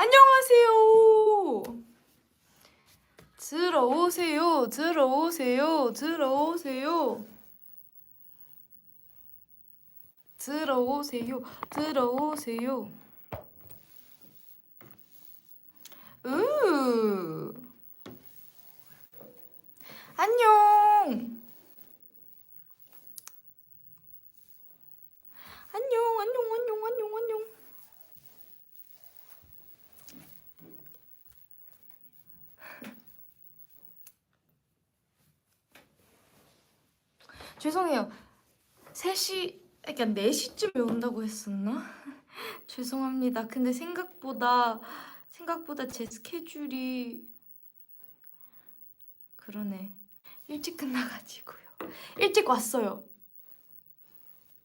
안녕하세요. 들어오세요. 들어오세요. 들어오세요. 들어오세요. 들어오세요. 으. 안녕. 안녕. 안녕. 안녕. 안녕. 안녕. 죄송해요. 3시, 그러니까 4시쯤에 온다고 했었나? 죄송합니다. 근데 생각보다 제 스케줄이 그러네. 일찍 끝나가지고요. 일찍 왔어요.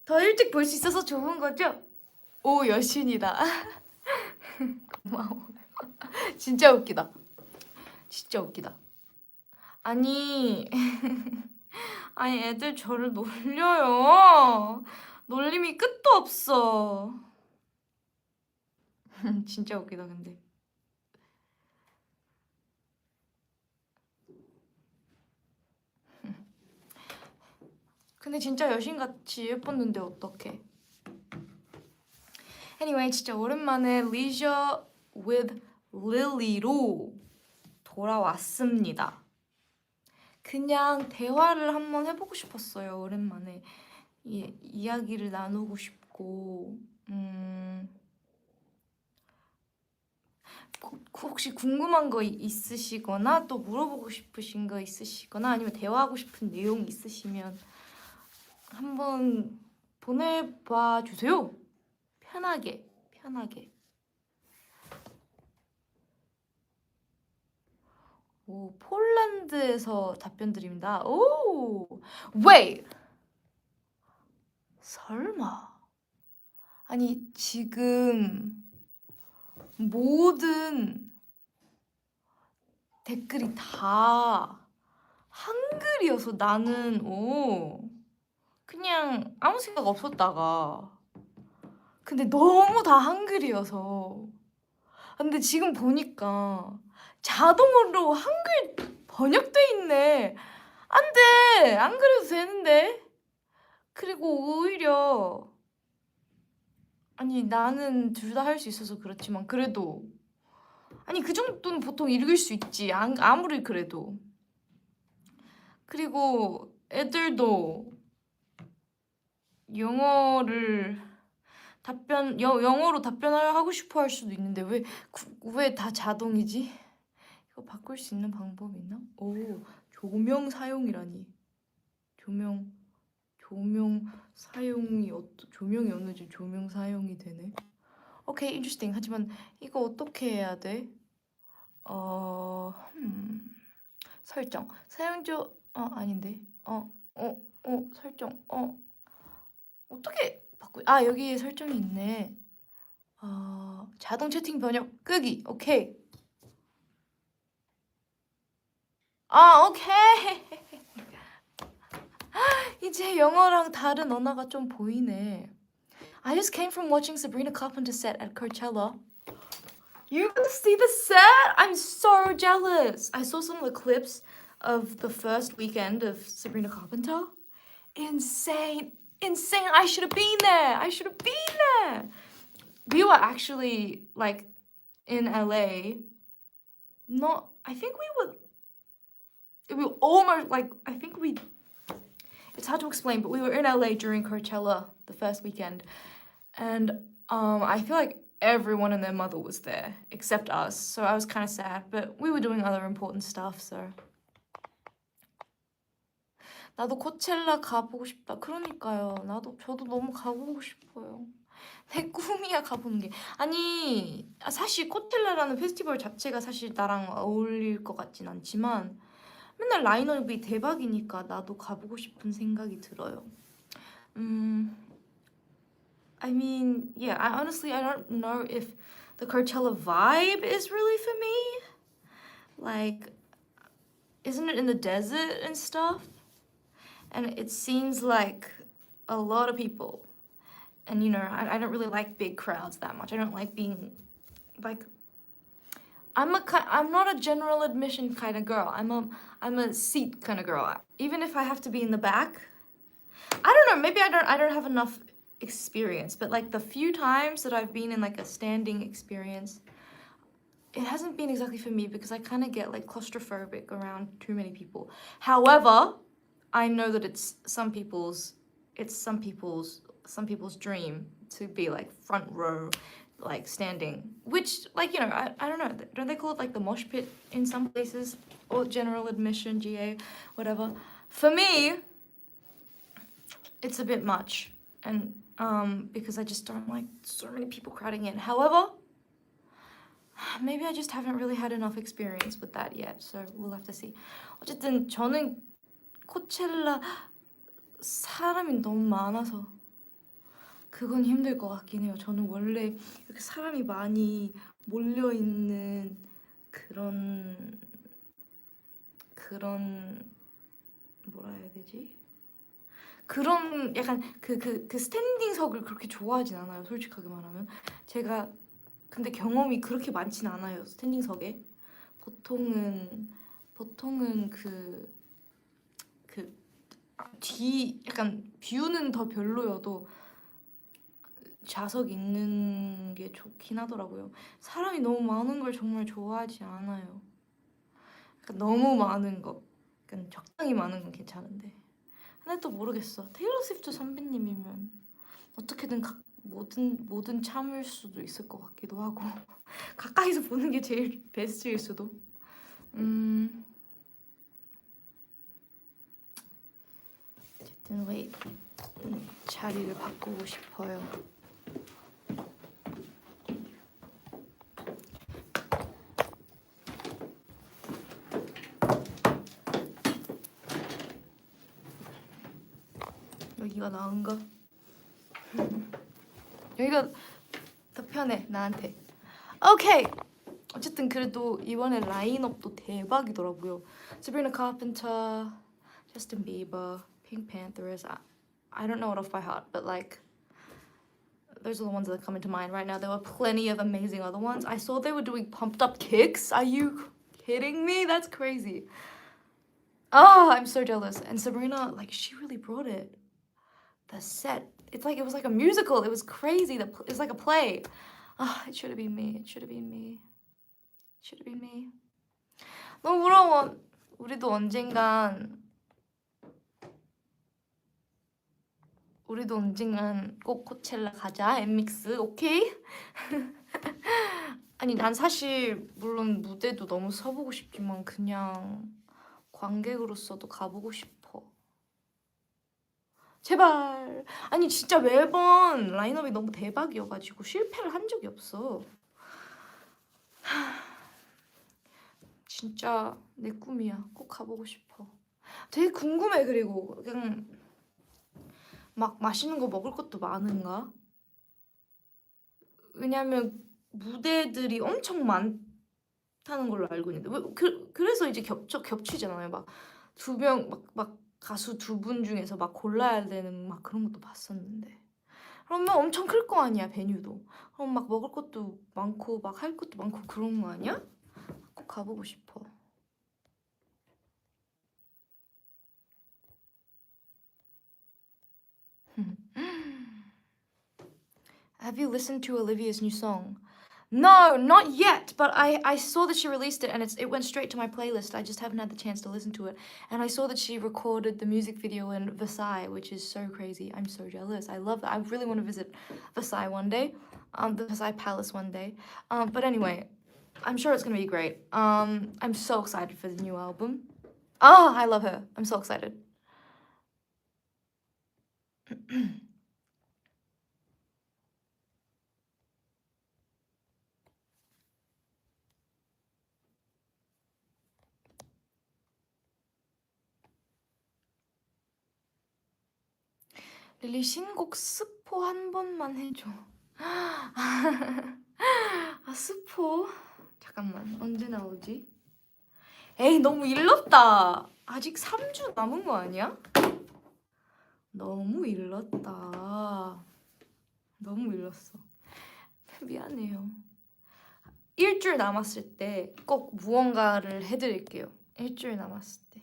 더 일찍 볼 수 있어서 좋은 거죠? 오, 여신이다. 고마워. 진짜 웃기다. 진짜 웃기다. 아니, 아니 애들 저를 놀려요. 놀림이 끝도 없어. 진짜 웃기다 근데. 근데 진짜 여신같이 예뻤는데 어떡해. Anyway, 진짜 오랜만에 Leisure with Lily로 돌아왔습니다. 그냥 대화를 한번 해보고 싶었어요. 오랜만에 이야기를 나누고 싶고 혹시 궁금한 거 있으시거나 또 물어보고 싶으신 거 있으시거나 아니면 대화하고 싶은 내용 있으시면 한번 보내봐 주세요. 편하게. 오, 폴란드에서 답변 드립니다. 오, wait. 설마. 아니, 지금 모든 댓글이 다 한글이어서 나는 그냥 아무 생각 없었다가 근데 너무 다 한글이어서 근데 지금 보니까 자동으로 한글 번역돼 있네. 안 돼! 안 그래도 되는데. 그리고 오히려 아니 나는 둘 다 할 수 있어서 그렇지만 그래도 아니 그 정도는 보통 읽을 수 있지. 아무리 그래도. 그리고 애들도 영어를 영어로 답변을 하고 싶어 할 수도 있는데 왜 다 자동이지? 이거 바꿀 수 있는 방법이 있나? 오, 조명 사용이라니. 조명 사용이 조명이 없는지 조명 사용이 되네. 오케이, interesting. 하지만 이거 어떻게 해야 돼? 설정. 사용자 아닌데. 설정. 어떻게 여기에 설정이 있네. 자동 채팅 번역 끄기. 오케이. 오케이. 이제 영어랑 다른 언어가 좀 보이네. I just came from watching Sabrina Carpenter set at Coachella. You're gonna see the set? I'm so jealous. I saw some of the clips of the first weekend of Sabrina Carpenter. Insane. I should have been there. We were actually like in LA. I think we were almost like, it's hard to explain, but we were in LA during Coachella the first weekend. And I feel like everyone and their mother was there except us. So I was kind of sad, but we were doing other important stuff, so. 나도 코첼라 가보고 싶다. 그러니까요. 저도 너무 가보고 싶어요. 내 꿈이야 가보는 게. 아니 사실 코첼라라는 페스티벌 자체가 사실 나랑 어울릴 것 같진 않지만 맨날 라인업이 대박이니까 나도 가보고 싶은 생각이 들어요. I mean, yeah, I don't know if the Coachella vibe is really for me. Like, isn't it in the desert and stuff? And it seems like a lot of people. And I don't really like big crowds that much. I don't like being like I'm not a general admission kind of girl. I'm a seat kind of girl. Even if I have to be in the back, I don't know. Maybe I don't have enough experience. But like the few times that I've been in like a standing experience, it hasn't been exactly for me because I kind of get like claustrophobic around too many people. However, I know that it's some people's dream to be like front row, like standing, which like, you know, I don't know, don't they call it like the mosh pit in some places, or general admission, GA, whatever. For me, it's a bit much, and because I just don't like so many people crowding in. However, maybe I just haven't really had enough experience with that yet, so we'll have to see. 어쨌든 저는 코첼라 사람이 너무 많아서 그건 힘들 것 같긴 해요. 저는 원래 이렇게 사람이 많이 몰려 있는 그런 뭐라 해야 되지? 그런 약간 그 스탠딩석을 그렇게 좋아하진 않아요. 솔직하게 말하면 제가 근데 경험이 그렇게 많진 않아요. 스탠딩석에 보통은 뒤 약간 뷰는 더 별로여도 좌석 있는 게 좋긴 하더라고요. 사람이 너무 많은 걸 정말 좋아하지 않아요. 약간 너무 많은 거, 약간 적당히 많은 건 괜찮은데. 근데 또 모르겠어. 테일러 스위프트 선배님이면 어떻게든 뭐든 참을 수도 있을 것 같기도 하고 가까이서 보는 게 제일 베스트일 수도. 어쨌든 왜 자리를 바꾸고 싶어요. 여기가 나은가? 여기가 더 편해 나한테. 오케이. 어쨌든 그래도 이번에 라인업도 대박이더라고요. Sabrina Carpenter, Justin Bieber, Pink Panthers. I don't know it off by heart, but like those are the ones that come into mind right now. There were plenty of amazing other ones. I saw they were doing Pumped Up Kicks. Are you kidding me? That's crazy. Oh, I'm so jealous. And Sabrina, like, she really brought it. The set, it's like it was like a musical. It was crazy. It was like a play. It should have been me. It should have been me. It should have been me. 너무 부러워. 우리도 언젠간 꼭 코첼라 가자. 엠믹스, 오케이? 아니 난 사실 물론 무대도 너무 서보고 싶지만 그냥 관객으로서도 가보고 싶어. 제발. 아니 진짜 매번 라인업이 너무 대박이어가지고 실패를 한 적이 없어. 진짜 내 꿈이야. 꼭 가보고 싶어. 되게 궁금해. 그리고 그냥 막 맛있는 거 먹을 것도 많은가? 왜냐면 무대들이 엄청 많다는 걸로 알고 있는데 그래서 이제 겹치잖아요. 막 두 명 막 가수 두 분 중에서 막 골라야 되는 막 그런 것도 봤었는데 그러면 엄청 클 거 아니야 베뉴도. 그럼 막 먹을 것도 많고 막 할 것도 많고 그런 거 아니야? 꼭 가보고 싶어. Have you listened to Olivia's new song? No, not yet, but I saw that she released it and it went straight to my playlist. I just haven't had the chance to listen to it. And I saw that she recorded the music video in Versailles, which is so crazy. I'm so jealous. I love that. I really want to visit Versailles one day, the Versailles Palace one day. But anyway, I'm sure it's gonna be great. I'm so excited for the new album. Oh, I love her. I'm so excited. 릴리 신곡 스포 한 번만 해줘. 스포? 잠깐만 언제 나오지? 에이 너무 일렀다. 아직 3주 남은 거 아니야? 너무 일렀다. 너무 일렀어. 미안해요. 일주일 남았을 때 꼭 무언가를 해드릴게요. 일주일 남았을 때.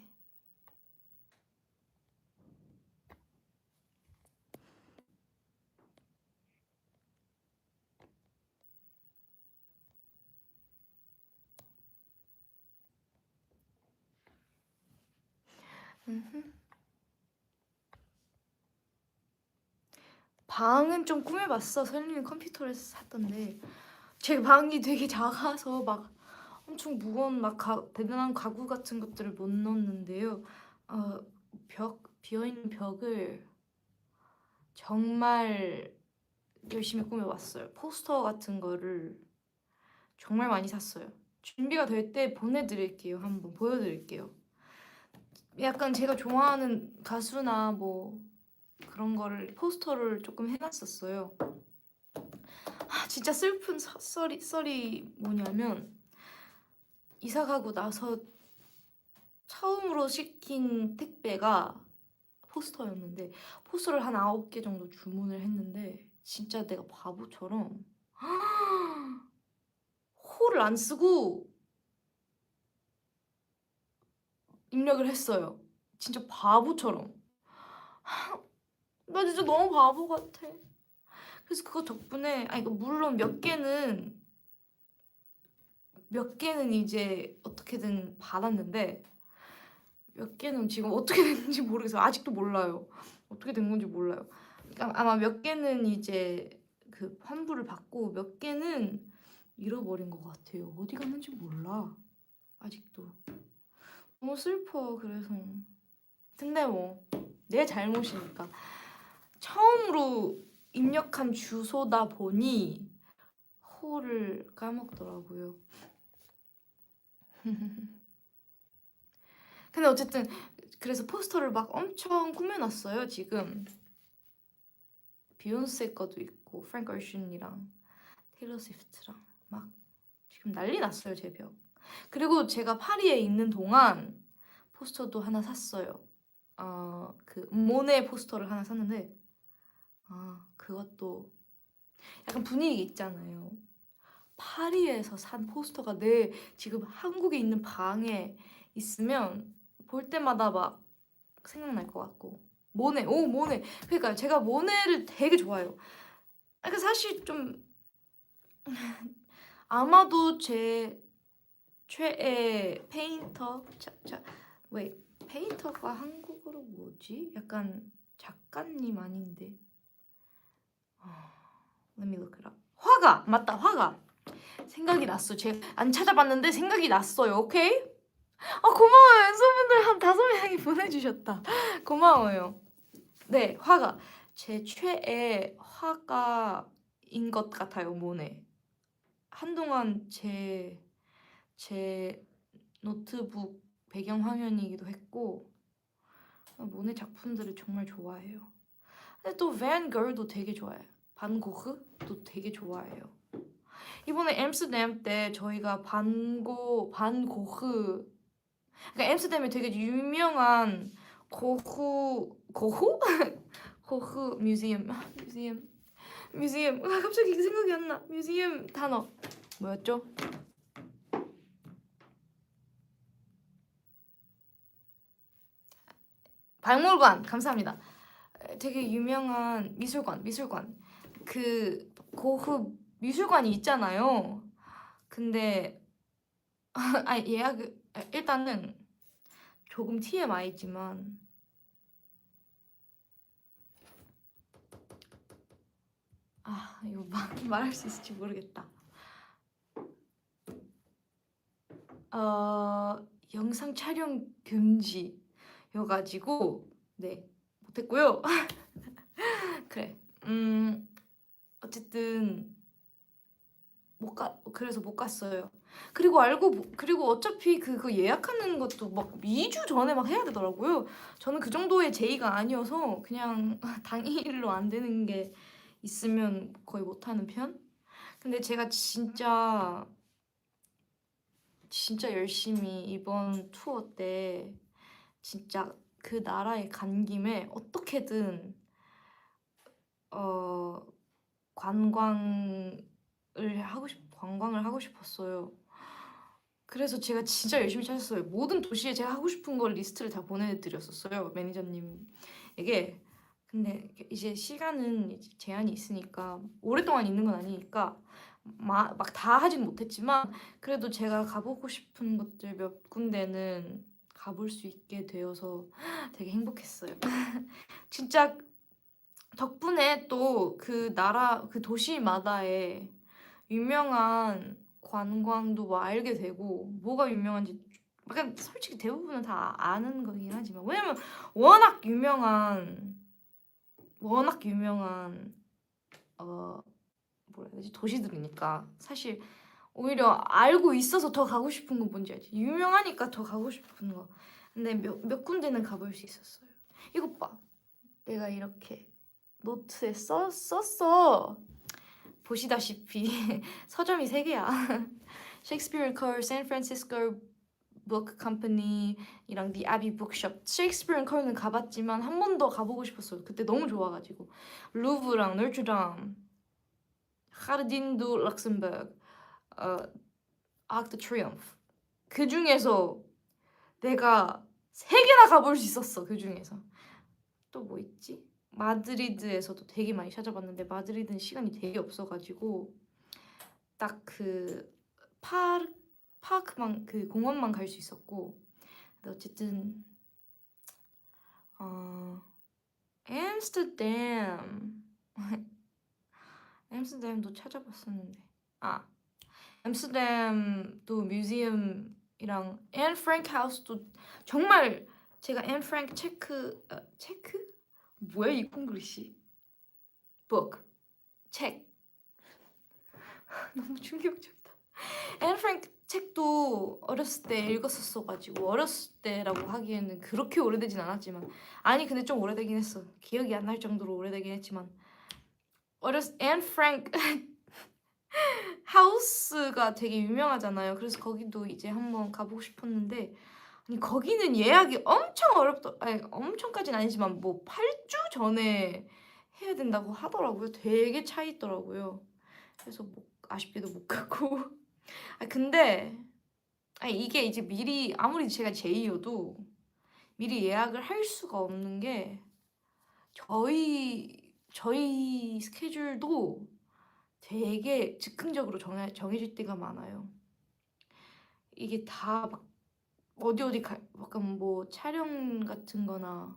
방은 좀 꾸며봤어. 설리는 컴퓨터를 샀던데 제 방이 되게 작아서 막 엄청 무거운 막 대단한 가구 같은 것들을 못 넣었는데요. 비어있는 벽을 정말 열심히 꾸며봤어요. 포스터 같은 거를 정말 많이 샀어요. 준비가 될 때 보내드릴게요. 한번 보여드릴게요. 약간 제가 좋아하는 가수나 뭐 그런 거를 포스터를 조금 해놨었어요. 진짜 슬픈 썰이 뭐냐면 이사 가고 나서 처음으로 시킨 택배가 포스터였는데 포스터를 한 9개 정도 주문을 했는데 진짜 내가 바보처럼 호를 안 쓰고 입력을 했어요. 진짜 바보처럼. 나 진짜 너무 바보 같아. 그래서 그거 덕분에 물론 몇 개는 이제 어떻게든 받았는데 몇 개는 지금 어떻게 됐는지 모르겠어요. 아직도 몰라요. 어떻게 된 건지 몰라요. 그러니까 아마 몇 개는 이제 그 환불을 받고 몇 개는 잃어버린 것 같아요. 어디 갔는지 몰라. 아직도. 너무 슬퍼. 그래서. 근데 뭐 내 잘못이니까. 처음으로 입력한 주소다 보니 호를 까먹더라고요. 근데 어쨌든 그래서 포스터를 막 엄청 꾸며놨어요. 지금 비욘세 거도 있고 프랭크 오션이랑 테일러 스위프트랑 막 지금 난리 났어요. 제 벽. 그리고 제가 파리에 있는 동안 포스터도 하나 샀어요. 그 모네 포스터를 하나 샀는데 그것도 약간 분위기 있잖아요. 파리에서 산 포스터가 내 지금 한국에 있는 방에 있으면 볼 때마다 막 생각날 것 같고. 모네, 오 모네. 그러니까 제가 모네를 되게 좋아해요. 그러니까 사실 좀 아마도 제 최애 페인터. 왜 페인터가 한국어로 뭐지? 약간 작가님 아닌데. Let me look it up. 화가 맞다. 화가 생각이 났어. 제가 안 찾아봤는데 생각이 났어요. 오케이? 고마워요. 연수분들 한 5명이 보내주셨다. 고마워요. 네, 화가 제 최애 화가인 것 같아요. 모네. 한동안 제 노트북 배경화면이기도 했고 모네 작품들을 정말 좋아해요. 근데 또 반 걸도 되게 좋아해요. 반 고흐도 되게 좋아해요. 이번에 엠스테르담 때 저희가 반 고흐 그러니까 엠스테르담에 되게 유명한 고흐 뮤지엄 갑자기 생각이 안 나. 뮤지엄 단어 뭐였죠? 박물관. 감사합니다. 되게 유명한 미술관 그 고흐 미술관이 있잖아요. 근데 일단은 조금 TMI지만 이거 말할 수 있을지 모르겠다. 영상 촬영 금지여가지고 네 못했고요. 그래. 어쨌든 그래서 못 갔어요. 그리고 어차피 그거 예약하는 것도 막 2주 전에 막 해야 되더라고요. 저는 그 정도의 제의가 아니어서 그냥 당일로 안 되는 게 있으면 거의 못 하는 편? 근데 제가 진짜 열심히 이번 투어 때 진짜 그 나라에 간 김에 어떻게든 관광을 관광을 하고 싶었어요. 그래서 제가 진짜 열심히 찾았어요. 모든 도시에 제가 하고 싶은 걸 리스트를 다 보내드렸었어요. 매니저님에게. 근데 이제 시간은 이제 제한이 있으니까 오랫동안 있는 건 아니니까 막 다 하진 못했지만 그래도 제가 가보고 싶은 곳들 몇 군데는 가볼 수 있게 되어서 되게 행복했어요. 진짜 덕분에 또 그 나라 그 도시마다의 유명한 관광도 뭐 알게 되고 뭐가 유명한지 약간 솔직히 대부분은 다 아는 거긴 하지만 왜냐면 워낙 유명한 뭐라 해야 되지 도시들이니까 사실 오히려 알고 있어서 더 가고 싶은 건 뭔지 알지? 유명하니까 더 가고 싶은 거. 근데 몇 군데는 가볼 수 있었어요. 이것 봐. 내가 이렇게 노트에 썼어. 보시다시피 서점이 3개야. 셰익스피어 컬, 샌프란시스코 북 컴퍼니랑 The Abbey Bookshop. 셰익스피어 컬은 가봤지만 한 번 더 가보고 싶었어요. 그때 너무 좋아가지고. 루브랑 노트르담, 하르딘 두 럭셈버그, 아크 드 트리움프. 그 중에서 내가 3개나 가볼 수 있었어. 그 중에서 또 뭐 있지? 마드리드에서도 되게 많이 찾아봤는데 마드리드는 시간이 되게 없어가지고 딱 그 파크만 그 공원만 갈 수 있었고 근데 어쨌든 엠스터담 엠스터담도 찾아봤었는데 엠스터담도 뮤지엄이랑 앤 프랭크 하우스도 정말 제가 앤 프랭크 체크 뭐야 이 콩글리시 책 너무 충격적이다. 앤 프랭크 책도 어렸을 때 읽었었어가지고 어렸을 때라고 하기에는 그렇게 오래되진 않았지만 아니 근데 좀 오래되긴 했어. 기억이 안 날 정도로 오래되긴 했지만 앤 프랭크 하우스가 되게 유명하잖아요. 그래서 거기도 이제 한번 가보고 싶었는데 아니 거기는 예약이 엄청 어렵다. 아니 엄청까지는 아니지만 뭐 8주 전에 해야 된다고 하더라고요. 되게 차 있더라고요. 그래서 아쉽게도 못 가고 근데 이게 이제 미리 아무리 제가 제이여도 미리 예약을 할 수가 없는 게 저희 스케줄도 되게 즉흥적으로 정해질 때가 많아요. 이게 다 막 어디 약간 뭐 촬영 같은 거나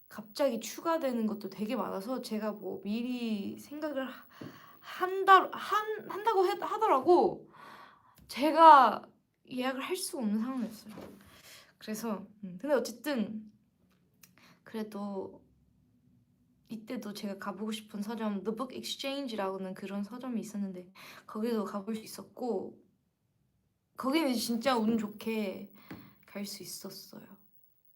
갑자기 추가되는 것도 되게 많아서 제가 뭐 미리 생각을 한다고 하더라고 제가 예약을 할 수 없는 상황이었어요. 그래서 근데 어쨌든 그래도 이때도 제가 가보고 싶은 서점 The Book Exchange라고는 그런 서점이 있었는데 거기도 가볼 수 있었고 거기는 진짜 운 좋게 갈 수 있었어요.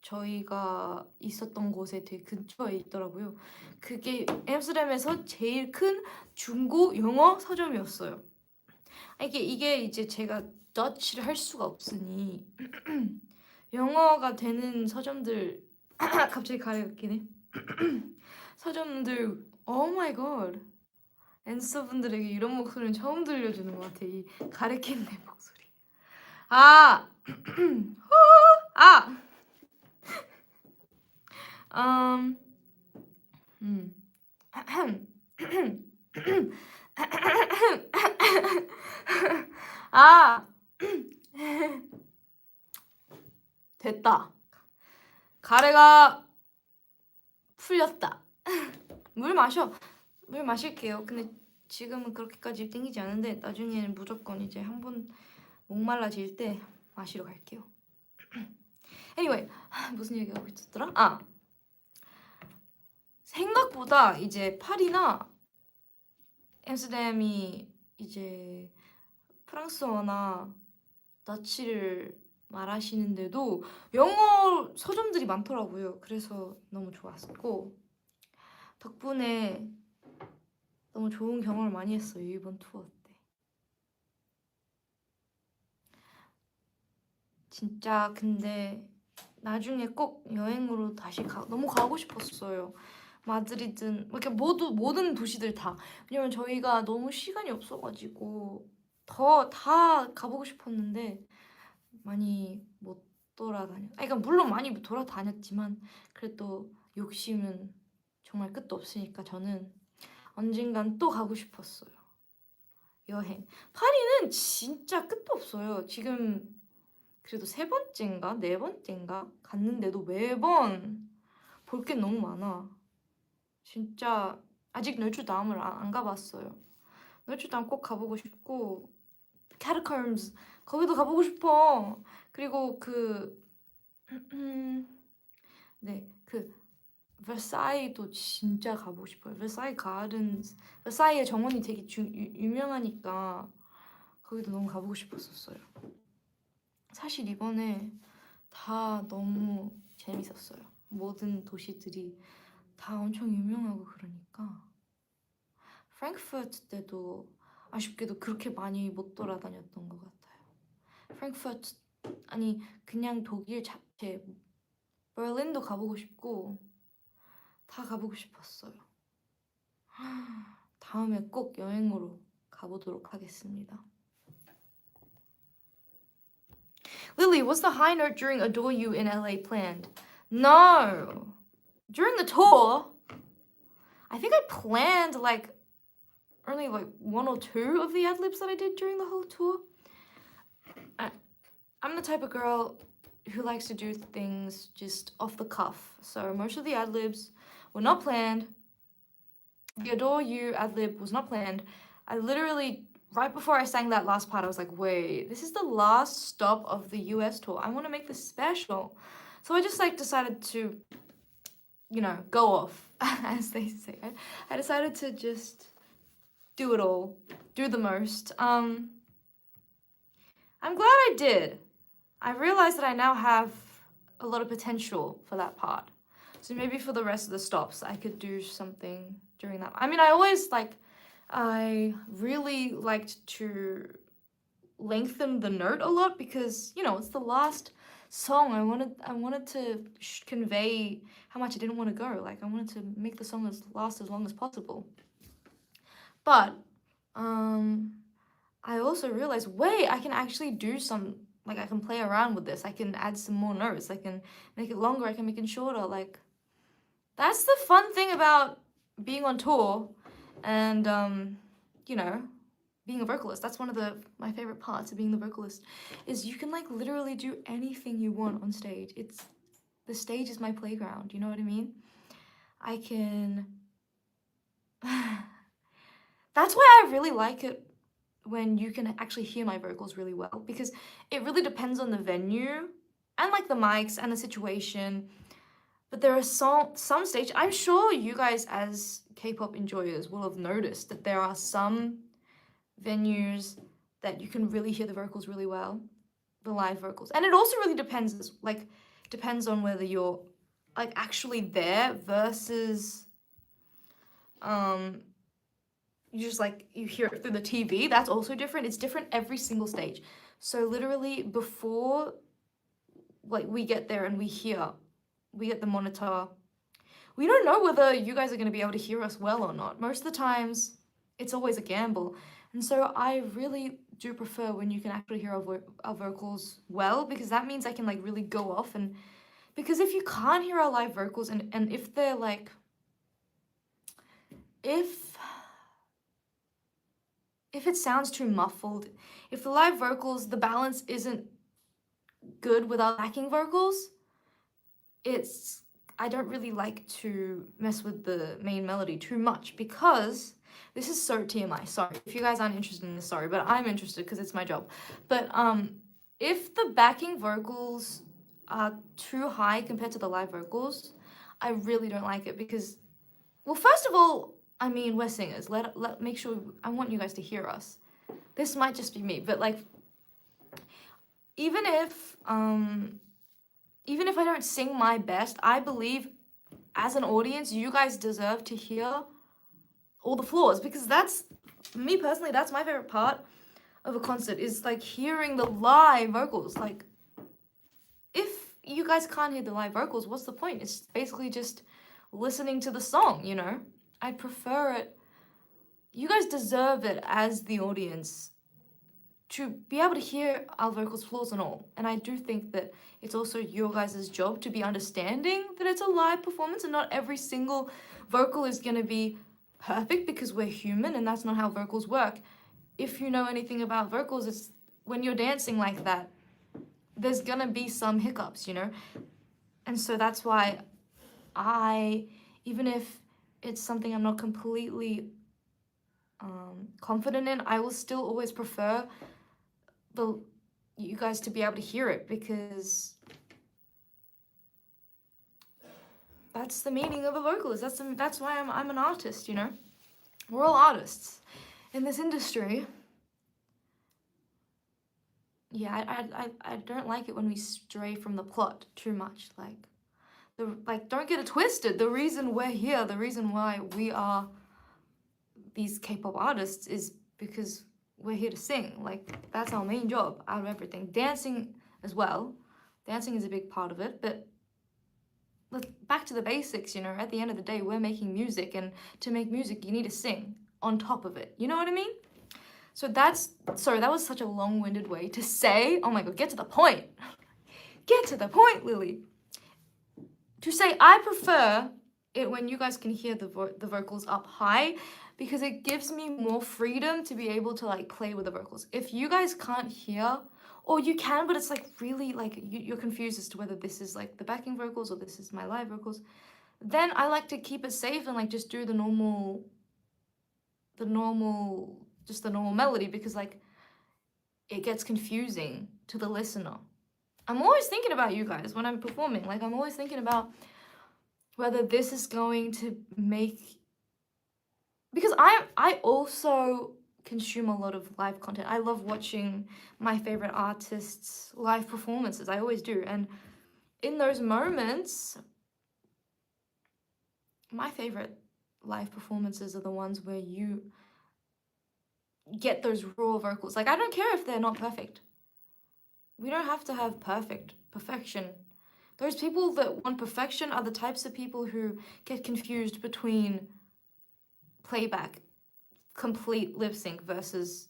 저희가 있었던 곳에 되게 근처에 있더라고요. 그게 앰스테르담에서 제일 큰 중고 영어 서점이었어요. 이게 이제 제가 더치를 할 수가 없으니 영어가 되는 서점들 갑자기 가래웃기네. 서점들 오 마이 갓 앤서분들에게 이런 목소리는 처음 들려주는 것 같아. 이 가래키는 내 목소리. 아 음, 아, 됐다. 가래가 풀렸다. 물 마실게요. 근데 지금은 그렇게까지 땡기지 않은데 나중에는 무조건 이제 한번 목말라질 때 마시러 갈게요. anyway, 무슨 얘기하고 있었더라? 생각보다 이제 파리나 앰스테르담이 이제 프랑스어나 더치를 말하시는데도 영어 서점들이 많더라고요. 그래서 너무 좋았고 덕분에 너무 좋은 경험을 많이 했어요. 이번 투어 때. 진짜 근데 나중에 꼭 여행으로 다시 너무 가고 싶었어요. 마드리든 이렇게 모든 도시들 다. 왜냐면 저희가 너무 시간이 없어가지고 더 다 가보고 싶었는데 많이 못 그러니까 물론 많이 돌아다녔지만 그래도 욕심은 정말 끝도 없으니까 저는 언젠간 또 가고 싶었어요. 여행. 파리는 진짜 끝도 없어요. 지금 그래도 세 번째인가 네 번째인가 갔는데도 매번 볼 게 너무 많아. 진짜 아직 노트담을 안 가봤어요. 노트담 꼭 가보고 싶고 catacombs 거기도 가보고 싶어. 그리고 네, 버사이도 진짜 가보고 싶어요. 버사이 가든스, 버사이의 정원이 되게 유명하니까 거기도 너무 가보고 싶었었어요. 사실 이번에 다 너무 재밌었어요. 모든 도시들이 다 엄청 유명하고 그러니까 프랑크푸르트 때도 아쉽게도 그렇게 많이 못 돌아다녔던 것 같아요. 프랑크푸르트 아니 그냥 독일 자체 베를린도 가보고 싶고 다 가보고 싶었어요. 다음에 꼭 여행으로 가보도록 하겠습니다. Lily, was the high note during Adore You in LA planned? No. During the tour, I think I planned like only like one or two of the ad-libs that I did during the whole tour. I'm the type of girl who likes to do things just off the cuff. So most of the ad-libs were not planned. The Adore You ad-lib was not planned. I literally, right before I sang that last part, I was like, wait, this is the last stop of the US tour. I want to make this special. So I just like decided to, go off, as they say. I decided to just do it all, do the most. I'm glad I did. I realized that I now have a lot of potential for that part. So maybe for the rest of the stops, I could do something during that. I mean, I really liked to lengthen the note a lot because, it's the last song. I wanted to convey how much I didn't want to go. Like, I wanted to make the song last as long as possible. But, I also realized, wait, I can actually do I can play around with this. I can add some more notes. I can make it longer. I can make it shorter. Like, that's the fun thing about being on tour and, being a vocalist. That's one of my favorite parts of being the vocalist is you can literally do anything you want on stage. The stage is my playground. You know what I mean? I can... That's why I really like it when you can actually hear my vocals really well because it really depends on the venue and the mics and the situation. But there are some stage, I'm sure you guys as K-pop enjoyers will have noticed that there are some venues that you can really hear the vocals really well, the live vocals. And it also really depends on whether you're actually there versus you just you hear it through the TV. That's also different. It's different every single stage. So literally before we get there and we get the monitor, we don't know whether you guys are going to be able to hear us well or not. Most of the times it's always a gamble. And so I really do prefer when you can actually hear our vocals well because that means I can really go off. And because if you can't hear our live vocals and if they're if it sounds too muffled, if the live vocals, the balance isn't good with our backing vocals, I don't really like to mess with the main melody too much because this is so TMI. Sorry. If you guys aren't interested in this, sorry, but I'm interested because it's my job. But if the backing vocals are too high compared to the live vocals, I really don't like it because, well, first of all, I mean, we're singers. Make sure, I want you guys to hear us. This might just be me, but even if I don't sing my best, I believe as an audience, you guys deserve to hear all the flaws because that's, me personally, that's my favorite part of a concert is hearing the live vocals. If you guys can't hear the live vocals, what's the point? It's basically just listening to the song, I prefer it. You guys deserve it as the audience to be able to hear our vocals, flaws and all. And I do think that it's also your guys' job to be understanding that it's a live performance and not every single vocal is going to be perfect because we're human and that's not how vocals work. If you know anything about vocals, it's when you're dancing like that, there's going to be some hiccups, you know? And so that's why even if it's something I'm not completely confident in, I will still always prefer you guys to be able to hear it, because that's the meaning of a vocalist. That's why I'm an artist, you know? We're all artists in this industry. Yeah, I don't like it when we stray from the plot too much. Don't get it twisted. The reason we're here, the reason why we are these K-pop artists is because we're here to sing. Like, that's our main job out of everything. Dancing as well. Dancing is a big part of it, but back to the basics, you know, at the end of the day, we're making music, and to make music, you need to sing on top of it. You know what I mean? So sorry, that was such a long-winded way to say, oh my God, get to the point. Get to the point, Lily. To say, I prefer it when you guys can hear the vocals up high, because it gives me more freedom to be able to like play with the vocals. If you guys can't hear, or you can, but it's like really like you're confused as to whether this is like the backing vocals or this is my live vocals, then I like to keep it safe and like just do the normal melody, because like it gets confusing to the listener. I'm always thinking about you guys when I'm performing. Like, I'm always thinking about whether this is going to make, because I also consume a lot of live content. I love watching my favorite artists' live performances. I always do. And in those moments, my favorite live performances are the ones where you get those raw vocals. Like, I don't care if they're not perfect. We don't have to have perfection. Those people that want perfection are the types of people who get confused between playback, complete lip sync versus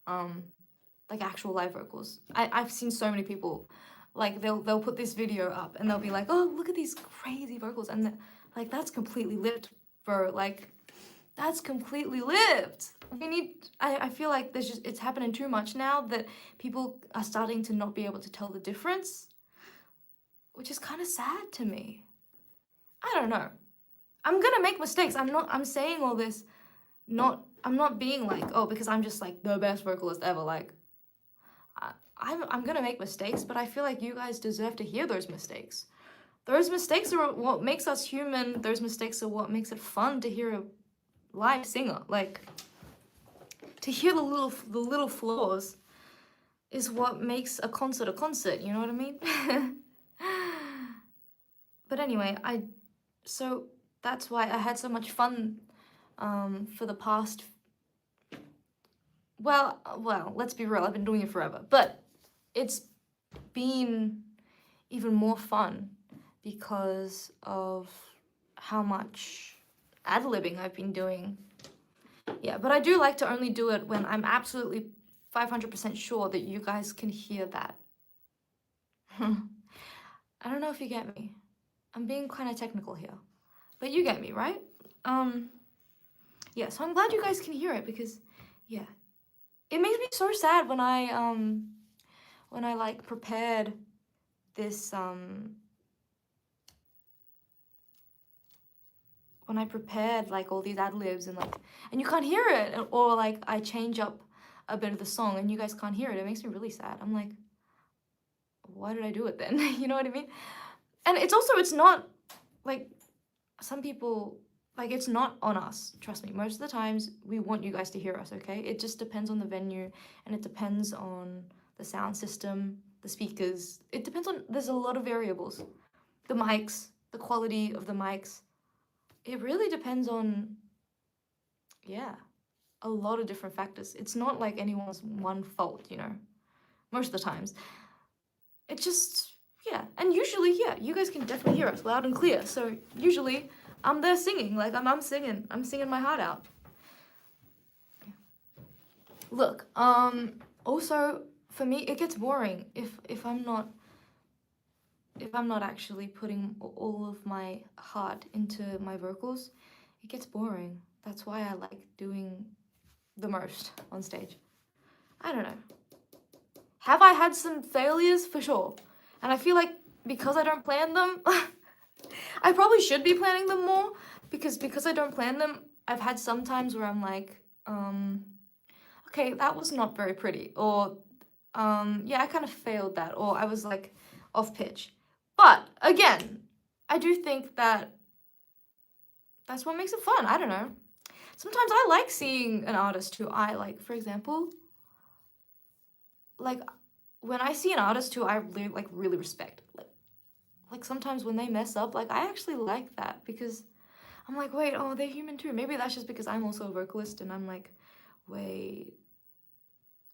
like actual live vocals. I've seen so many people, like they'll put this video up and they'll be like, oh, look at these crazy vocals, and like, that's completely lived, bro. Like, that's completely lived. I feel like it's happening too much now that people are starting to not be able to tell the difference, which is kind of sad to me. I don't know. I'm gonna make mistakes. I'm saying all this, I'm not being like, oh, because I'm just like the best vocalist ever. Like, I'm gonna make mistakes, but I feel like you guys deserve to hear those mistakes. Those mistakes are what makes us human. Those mistakes are what makes it fun to hear a live singer. Like, to hear the little flaws is what makes a concert, you know what I mean? But anyway, so that's why I had so much fun for the past, well, let's be real, I've been doing it forever, but it's been even more fun because of how much ad-libbing I've been doing. Yeah, but I do like to only do it when I'm absolutely 500% sure that you guys can hear that. I don't know if you get me. I'm being kind of technical here, but you get me, right? Yeah, so I'm glad you guys can hear it, because, yeah, it makes me so sad when I like prepared this, when I prepared like all these ad-libs and you can't hear it, or like I change up a bit of the song and you guys can't hear it. It makes me really sad. I'm like, why did I do it then? You know what I mean? And it's not like, some people, like, it's not on us. Trust me, most of the times we want you guys to hear us, okay? It just depends on the venue, and it depends on the sound system, the speakers. It depends on, there's a lot of variables. The mics, the quality of the mics. It really depends on, yeah, a lot of different factors. It's not like anyone's one fault, you know, most of the times. It just, yeah. And usually, yeah, you guys can definitely hear us loud and clear. So usually I'm there singing, like I'm singing my heart out. Yeah. Look, Also, for me, it gets boring if I'm not actually putting all of my heart into my vocals. It gets boring. That's why I like doing the most on stage. I don't know. Have I had some failures? For sure. And I feel like because I don't plan them, I probably should be planning them more because I don't plan them, I've had some times where I'm like, okay, that was not very pretty, or yeah, I kind of failed that, or I was like off pitch. But again, I do think that that's what makes it fun. I don't know. Sometimes I like seeing an artist who I like, for example, like when I see an artist who I really respect, like sometimes when they mess up, like I actually like that because I'm like, wait, oh, they're human too. Maybe that's just because I'm also a vocalist and I'm like, wait,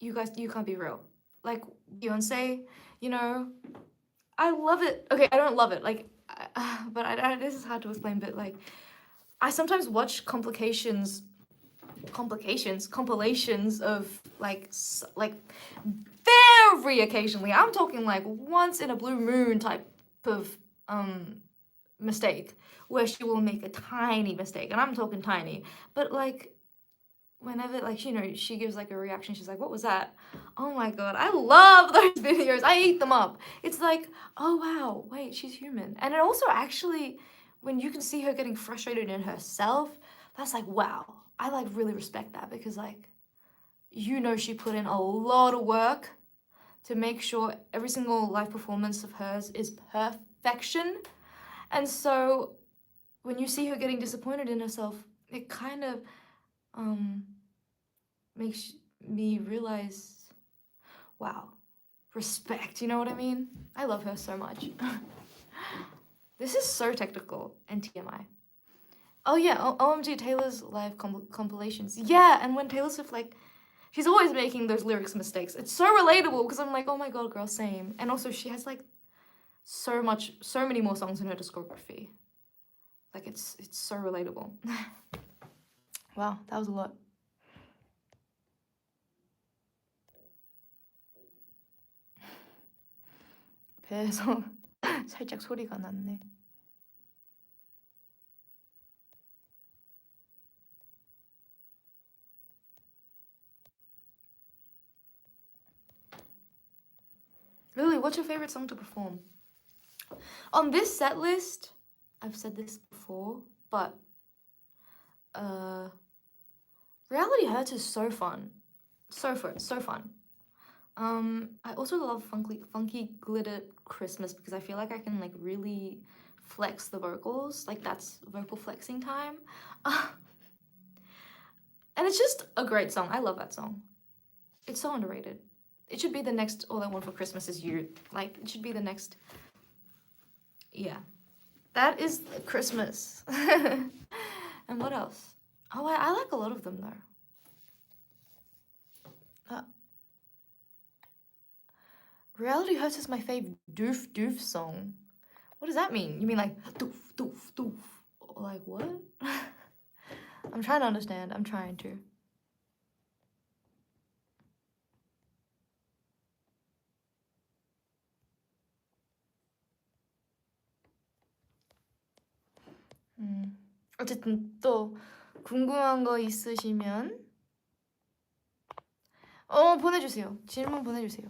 you guys, you can't be real. Like Beyonce, you know, I love it. Okay, I don't love it, like, but this is hard to explain, but like, I sometimes watch compilations of like very occasionally. I'm talking like once in a blue moon type of mistake where she will make a tiny mistake, and I'm talking tiny, but like whenever, like, you know, she gives like a reaction, she's like, what was that? Oh my god, I love those videos. I eat them up. It's like, oh wow, wait, she's human. And it also actually, when you can see her getting frustrated in herself, that's like, wow, I like really respect that because like, you know, she put in a lot of work to make sure every single live performance of hers is perfection. And so when you see her getting disappointed in herself, it kind of makes me realize, wow, respect, you know what I mean? I love her so much. This is so technical and TMI. Oh yeah, OMG Taylor's live compilations. Yeah, and when Taylor Swift, like, she's always making those lyrics mistakes. It's so relatable because I'm like, oh my god, girl, same. And also she has like so many more songs in her discography. Like it's so relatable. Wow, that was a lot. 배에서 살짝 소리가 났네. Lily, what's your favorite song to perform? On this set list, I've said this before, but Reality Hurts is so fun. So fun. I also love Funky Glitter Christmas because I feel like I can like really flex the vocals. Like that's vocal flexing time. And it's just a great song. I love that song. It's so underrated. It should be the next All I Want for Christmas Is You. Like, it should be the next... Yeah. That is Christmas. And what else? Oh, I like a lot of them, though. Reality Hurts is my fave doof doof song. What does that mean? You mean like doof doof doof? Like what? I'm trying to understand. I'm trying to. 어쨌든 또 궁금한 거 있으시면 보내주세요. 질문 보내주세요.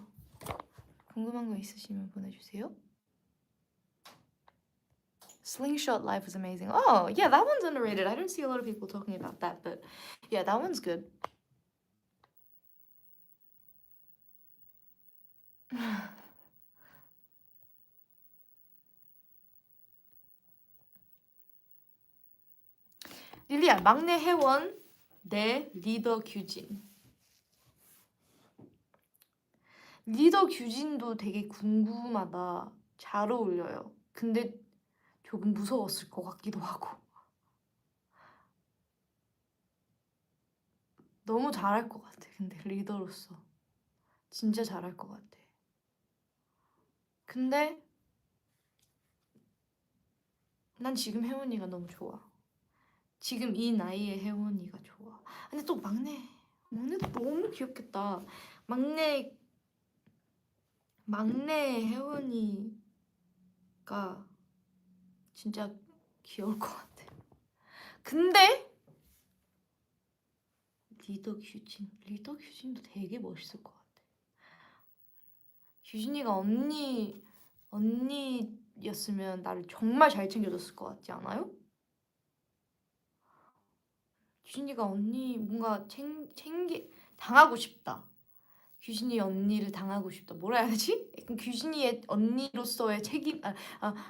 궁금한 거 있으시면 보내주세요. Slingshot Live was amazing. Oh, yeah, that one's underrated. I don't see a lot of people talking about that, but yeah, that one's good. 릴리야, 막내 혜원 내 리더 규진. 리더 규진도 되게 궁금하다. 잘 어울려요. 근데 조금 무서웠을 것 같기도 하고. 너무 잘할 것 같아. 근데 리더로서 진짜 잘할 것 같아. 근데 난 지금 혜원이가 너무 좋아. 지금 이 나이에 혜원이가 좋아. 근데 또 막내도 너무 정말 귀엽겠다. 막내 혜원이가 진짜 귀여울 것 같아. 근데 리더 규진도 되게 멋있을 것 같아. 규진이가 언니였으면 나를 정말 잘 챙겨줬을 것 같지 않아요? 규진이가 언니 뭔가 당하고 싶다. 규진이 언니를 당하고 싶다. 뭐라 해야 되지? 약간 규진이의 언니로서의 책임,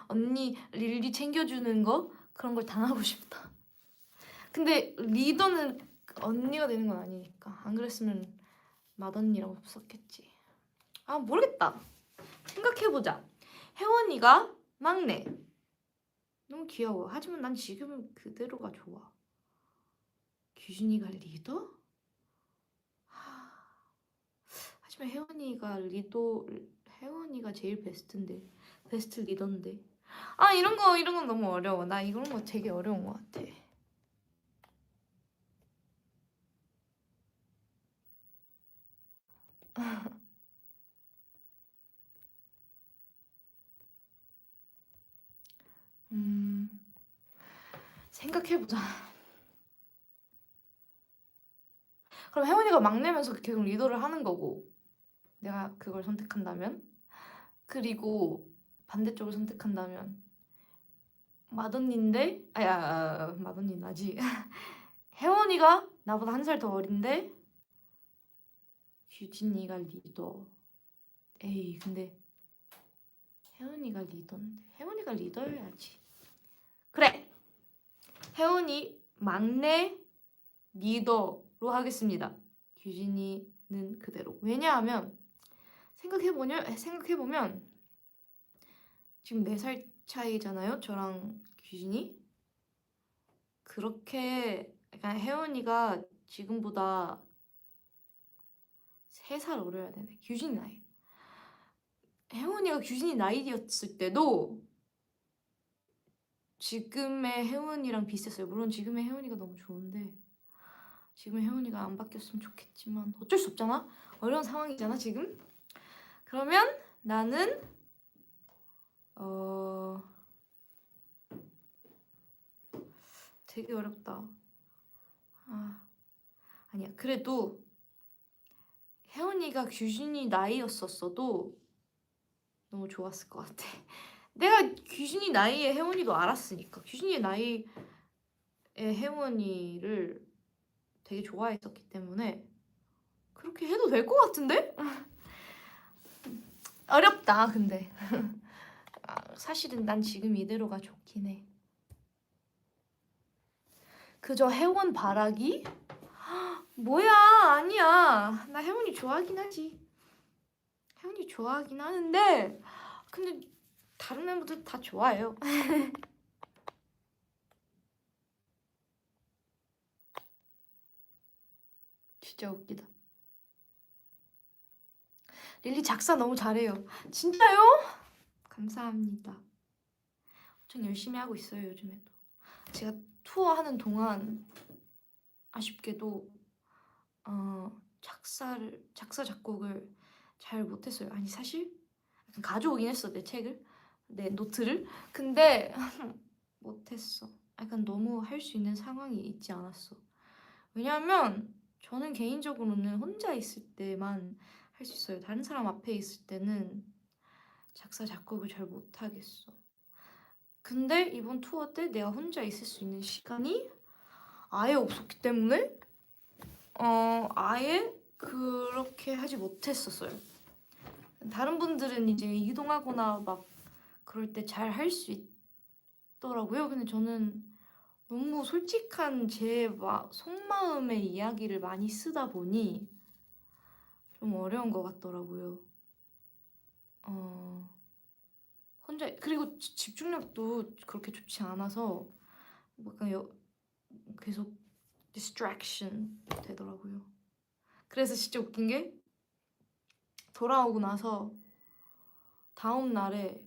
언니 릴리 챙겨주는 거 그런 걸 당하고 싶다. 근데 리더는 언니가 되는 건 아니니까. 안 그랬으면 맏언니라고 썼겠지. 아 모르겠다. 생각해보자. 혜원이가 막내. 너무 귀여워. 하지만 난 지금은 그대로가 좋아. 규진이가 리더? 하지만 혜원이가 제일 베스트인데. 베스트 리더인데. 아 이런 건 너무 어려워. 나 이런 거 되게 어려운 것 같아. 생각해보자. 그럼 혜원이가 막내면서 계속 리더를 하는 거고 내가 그걸 선택한다면? 그리고 반대쪽을 선택한다면 맏언니인데 맏언니 나지. 혜원이가 나보다 한 살 더 어린데 규진이가 리더. 에이 근데 혜원이가 리더인데 혜원이가 리더여야지. 그래 혜원이 막내 리더로 하겠습니다. 규진이는 그대로. 왜냐하면 생각해보면 지금 4살 차이잖아요. 저랑 규진이. 그렇게 약간 혜원이가 지금보다 3살 어려야 되네. 규진이 나이. 혜원이가 규진이 나이였을 때도 지금의 혜원이랑 비슷했어요. 물론 지금의 혜원이가 너무 좋은데 지금의 혜원이가 안 바뀌었으면 좋겠지만 어쩔 수 없잖아. 어려운 상황이잖아 지금. 그러면 나는 되게 어렵다. 아니야. 그래도 혜원이가 규진이 나이였었어도 너무 좋았을 것 같아. 내가 규진이 나이에 혜원이도 알았으니까. 규진이 나이에 혜원이를 되게 좋아했었기 때문에 그렇게 해도 될 것 같은데? 어렵다 근데. 사실은 난 지금 이대로가 좋긴 해. 그저 혜원 바라기? 뭐야 아니야. 나 혜원이 좋아하긴 하지. 혜원이 좋아하긴 하는데 근데 다른 멤버들 다 좋아해요. 진짜 웃기다. 릴리 작사 너무 잘해요. 진짜요? 감사합니다. 엄청 열심히 하고 있어요 요즘에도. 제가 투어하는 동안 아쉽게도 작사 작곡을 잘 못했어요. 아니 사실 약간 가져오긴 했어 내 노트를. 근데 못했어. 약간 너무 할 수 있는 상황이 있지 않았어. 왜냐하면 저는 개인적으로는 혼자 있을 때만 할 수 있어요. 다른 사람 앞에 있을 때는 작사 작곡을 잘 못하겠어. 근데 이번 투어 때 내가 혼자 있을 수 있는 시간이 아예 없었기 때문에 아예 그렇게 하지 못했었어요. 다른 분들은 이제 이동하거나 막 그럴 때 잘 할 수 있더라고요. 근데 저는 너무 솔직한 제 속마음의 이야기를 많이 쓰다 보니 좀 어려운 것 같더라고요. 혼자 그리고 집중력도 그렇게 좋지 않아서 약간 계속 distraction 되더라고요. 그래서 진짜 웃긴 게 돌아오고 나서 다음 날에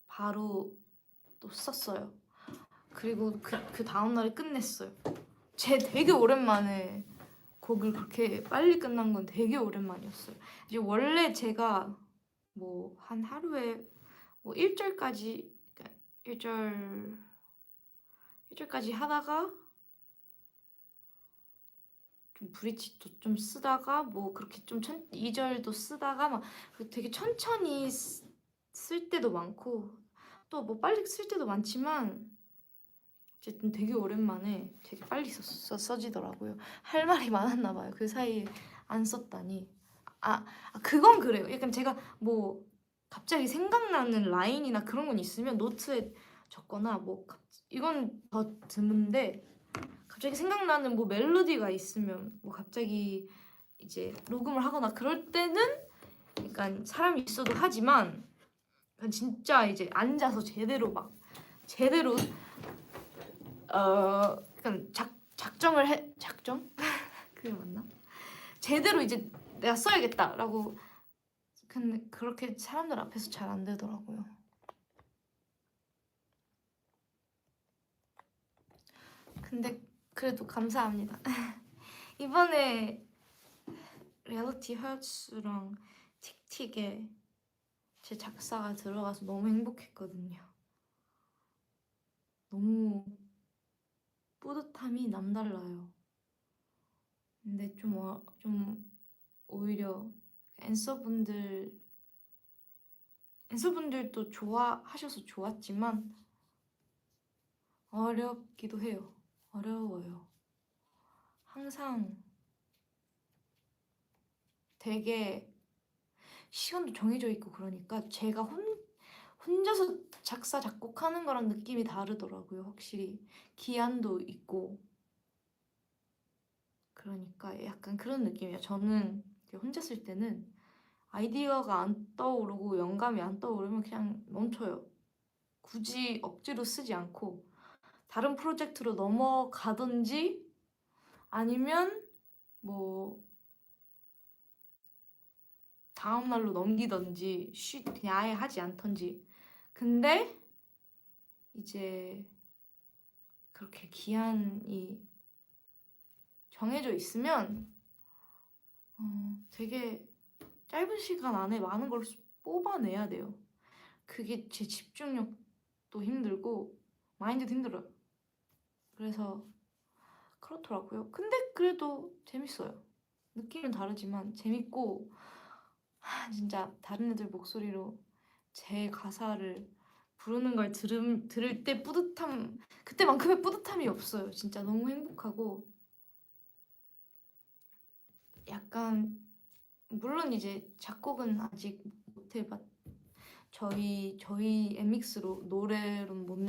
바로 또 썼어요. 그리고 그 다음 날에 끝냈어요. 제 되게 오랜만에 곡을 그렇게 빨리 끝난 건 되게 오랜만이었어요. 이제 원래 제가 뭐 한 하루에 뭐 1절까지 그러니까 1절까지 하다가 좀 브릿지도 좀 쓰다가 뭐 그렇게 좀 2절도 쓰다가 막 되게 천천히 쓸 때도 많고 또 뭐 빨리 쓸 때도 많지만 어쨌든 되게 오랜만에 되게 빨리 써지더라고요. 할 말이 많았나 봐요. 그 사이에 안 썼다니. 그건 그래요. 약간 제가 뭐 갑자기 생각나는 라인이나 그런 건 있으면 노트에 적거나 뭐 이건 더 드문데 갑자기 생각나는 뭐 멜로디가 있으면 뭐 갑자기 이제 녹음을 하거나 그럴 때는 약간 사람이 있어도 하지만 진짜 이제 앉아서 제대로 약간 작정? 그게 맞나? 제대로 이제 내가 써야겠다라고 근데 그렇게 사람들 앞에서 잘 안 되더라고요. 근데 그래도 감사합니다. 이번에 리얼리티 헐츠랑 틱틱에 제 작사가 들어가서 너무 행복했거든요. 너무 뿌듯함이 남달라요. 근데 좀 오히려 앤서분들도 좋아하셔서 좋았지만 어렵기도 해요. 어려워요. 항상 되게 시간도 정해져 있고 그러니까 제가 혼자서 작사 작곡하는 거랑 느낌이 다르더라고요. 확실히 기한도 있고 그러니까 약간 그런 느낌이에요. 저는 혼자 쓸 때는 아이디어가 안 떠오르고 영감이 안 떠오르면 그냥 멈춰요. 굳이 억지로 쓰지 않고 다른 프로젝트로 넘어가든지 아니면 뭐 다음 날로 넘기든지 그냥 아예 하지 않던지. 근데 이제 그렇게 기한이 정해져 있으면 되게 짧은 시간 안에 많은 걸 뽑아내야 돼요. 그게 제 집중력도 힘들고 마인드도 힘들어요. 그래서 그렇더라고요. 근데 그래도 재밌어요. 느낌은 다르지만 재밌고 진짜 다른 애들 목소리로 제 가사를 부르는 걸 들을 때 그때만큼의 뿌듯함이 없어요. 진짜 너무 행복하고 약간 물론 이제 작곡은 아직 못 해봤 저희 엠믹스로 노래로 못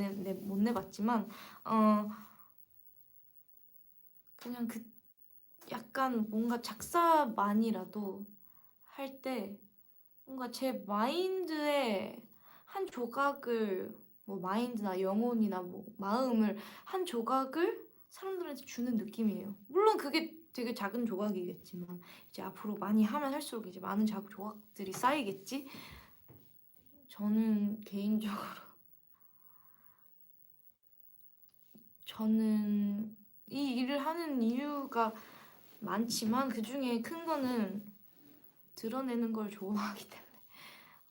내봤지만 그냥 약간 뭔가 작사만이라도 할 때 뭔가 제 마인드의 한 조각을 뭐 마인드나 영혼이나 뭐 마음을 한 조각을 사람들한테 주는 느낌이에요. 물론 그게 되게 작은 조각이겠지만 이제 앞으로 많이 하면 할수록 이제 많은 작은 조각들이 쌓이겠지. 저는 개인적으로 저는 이 일을 하는 이유가 많지만 그 중에 큰 거는 드러내는 걸 좋아하기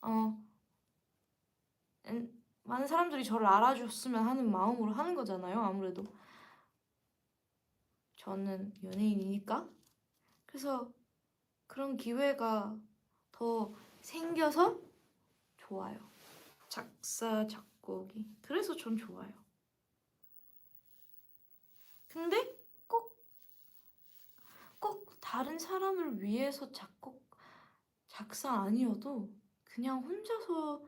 때문에 많은 사람들이 저를 알아줬으면 하는 마음으로 하는 거잖아요. 아무래도 저는 연예인이니까. 그래서 그런 기회가 더 생겨서 좋아요. 작사, 작곡이. 그래서 전 좋아요. 근데 꼭 다른 사람을 위해서 작사 아니어도 그냥 혼자서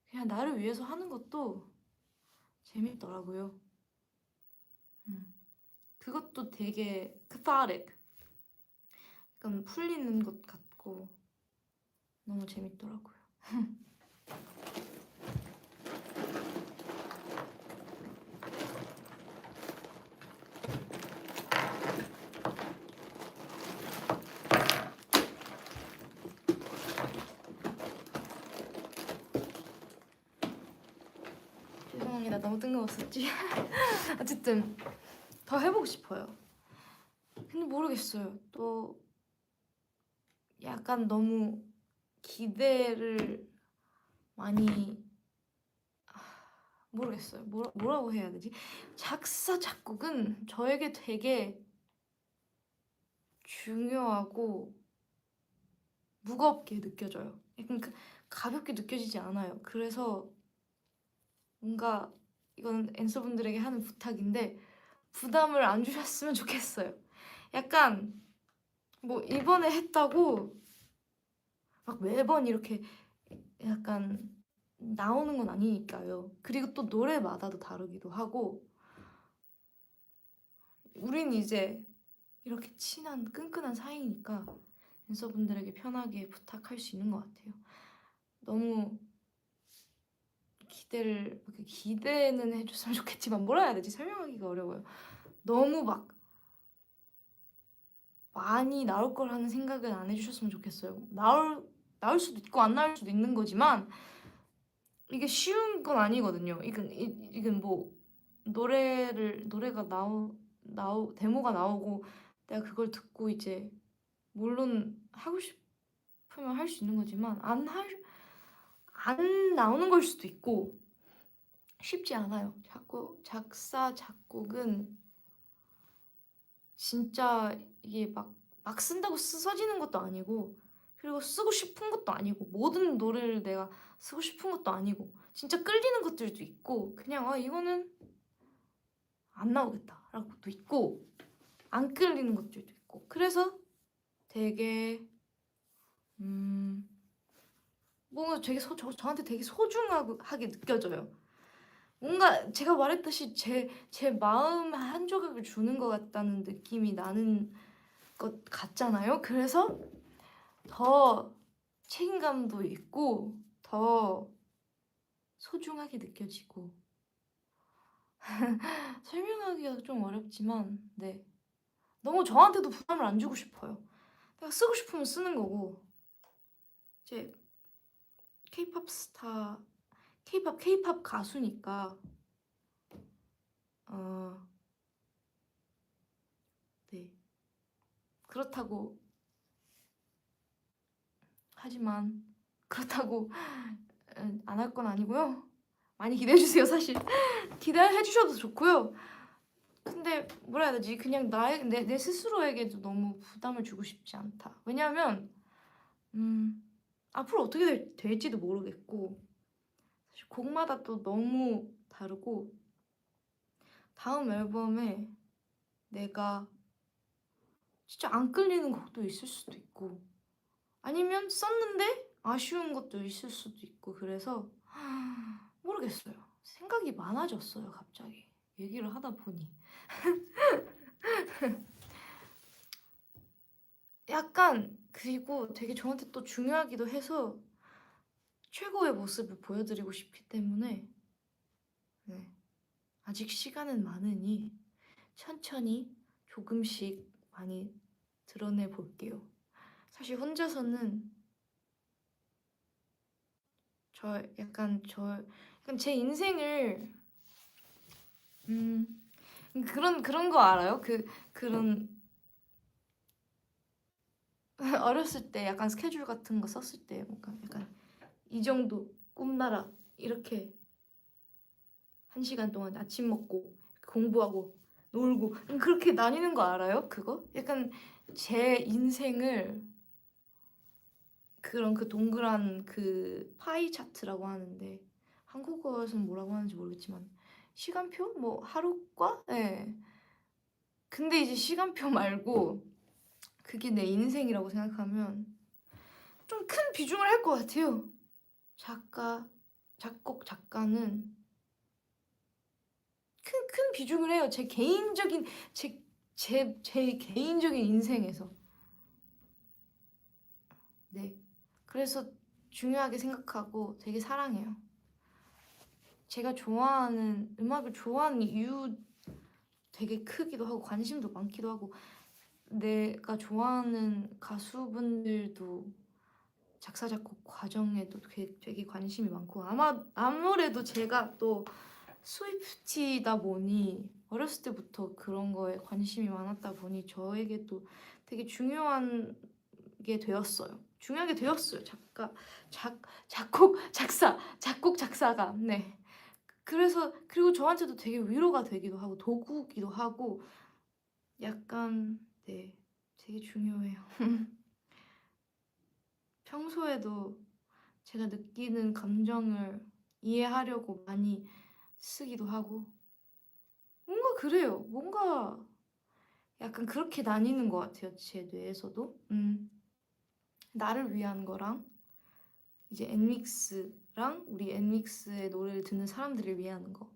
그냥 나를 위해서 하는 것도 재밌더라고요. 그것도 되게 cathartic. 약간 풀리는 것 같고 너무 재밌더라고요. 죄송합니다. 너무 뜬금없었지? 어쨌든 더 해보고 싶어요. 근데 모르겠어요. 또 약간 너무 기대를 많이 모르겠어요. 뭐라고 해야 되지? 작사 작곡은 저에게 되게 중요하고 무겁게 느껴져요. 약간 가볍게 느껴지지 않아요. 그래서 뭔가 이건 앤서분들에게 하는 부탁인데 부담을 안 주셨으면 좋겠어요. 약간 뭐 이번에 했다고 막 매번 이렇게 약간 나오는 건 아니니까요. 그리고 또 노래마다도 다르기도 하고 우린 이제 이렇게 친한 끈끈한 사이니까 댄서분들에게 편하게 부탁할 수 있는 것 같아요. 너무 기대는 해줬으면 좋겠지만 뭐라 해야 되지? 설명하기가 어려워요. 너무 막 많이 나올 거라는 생각은 안 해주셨으면 좋겠어요. 나올 수도 있고 안 나올 수도 있는 거지만 이게 쉬운 건 아니거든요. 이건 뭐 노래가 데모가 나오고 내가 그걸 듣고 이제 물론 하고 싶으면 할 수 있는 거지만 안 나오는 걸 수도 있고 쉽지 않아요. 작사 작곡은 진짜 이게 막 쓴다고 써지는 것도 아니고 그리고 쓰고 싶은 것도 아니고 모든 노래를 내가 쓰고 싶은 것도 아니고 진짜 끌리는 것들도 있고 그냥 이거는 안 나오겠다라고도 있고 안 끌리는 것들도 있고 그래서 되게 뭔가 되게 저한테 되게 소중하게 느껴져요. 뭔가 제가 말했듯이 제 마음 한 조각을 주는 것 같다는 느낌이 나는 것 같잖아요. 그래서 더 책임감도 있고 더 소중하게 느껴지고 설명하기가 좀 어렵지만 네 너무 저한테도 부담을 안 주고 싶어요. 내가 쓰고 싶으면 쓰는 거고 이제 케이팝 스타 케이팝 가수니까 네 그렇다고 하지만 그렇다고 안 할 건 아니고요. 많이 기대해 주세요. 사실 기대해 주셔도 좋고요. 근데 뭐라 해야 되지? 그냥 내 스스로에게도 너무 부담을 주고 싶지 않다. 왜냐하면 앞으로 어떻게 될지도 모르겠고 사실 곡마다 또 너무 다르고 다음 앨범에 내가 진짜 안 끌리는 곡도 있을 수도 있고 아니면 썼는데 아쉬운 것도 있을 수도 있고 그래서 모르겠어요. 생각이 많아졌어요, 갑자기. 얘기를 하다 보니. 약간 그리고 되게 저한테 또 중요하기도 해서 최고의 모습을 보여드리고 싶기 때문에 네. 아직 시간은 많으니 천천히 조금씩 많이 드러내 볼게요. 사실 혼자서는 약간 제 인생을 그런 거 알아요? 그런 어렸을 때 약간 스케줄 같은 거 썼을 때 뭔가 약간 이 정도 꿈나라 이렇게 1시간 동안 아침 먹고 공부하고 놀고 그렇게 나뉘는 거 알아요? 그거? 약간 제 인생을 그런 그 동그란 그 파이 차트라고 하는데 한국어에서는 뭐라고 하는지 모르겠지만 시간표? 뭐 하루과? 네. 근데 이제 시간표 말고 그게 내 인생이라고 생각하면 좀 큰 비중을 할 것 같아요. 작가는 큰 비중을 해요. 제 개인적인 인생에서. 네. 그래서 중요하게 생각하고 되게 사랑해요. 제가 음악을 좋아하는 이유 되게 크기도 하고 관심도 많기도 하고 내가 좋아하는 가수분들도 작사 작곡 과정에도 되게 관심이 많고 아무래도 제가 또 스위프티다 보니 어렸을 때부터 그런 거에 관심이 많았다 보니 저에게 또 되게 중요한 게 되었어요. 중요하게 되었어요. 작곡 작사가. 네. 그래서 그리고 저한테도 되게 위로가 되기도 하고 도구기도 하고 약간 네. 되게 중요해요. 평소에도 제가 느끼는 감정을 이해하려고 많이 쓰기도 하고 뭔가 그래요. 뭔가 약간 그렇게 나뉘는 것 같아요. 제 뇌에서도. 나를 위한 거랑 이제 엔믹스랑 우리 엔믹스의 노래를 듣는 사람들을 위한 거.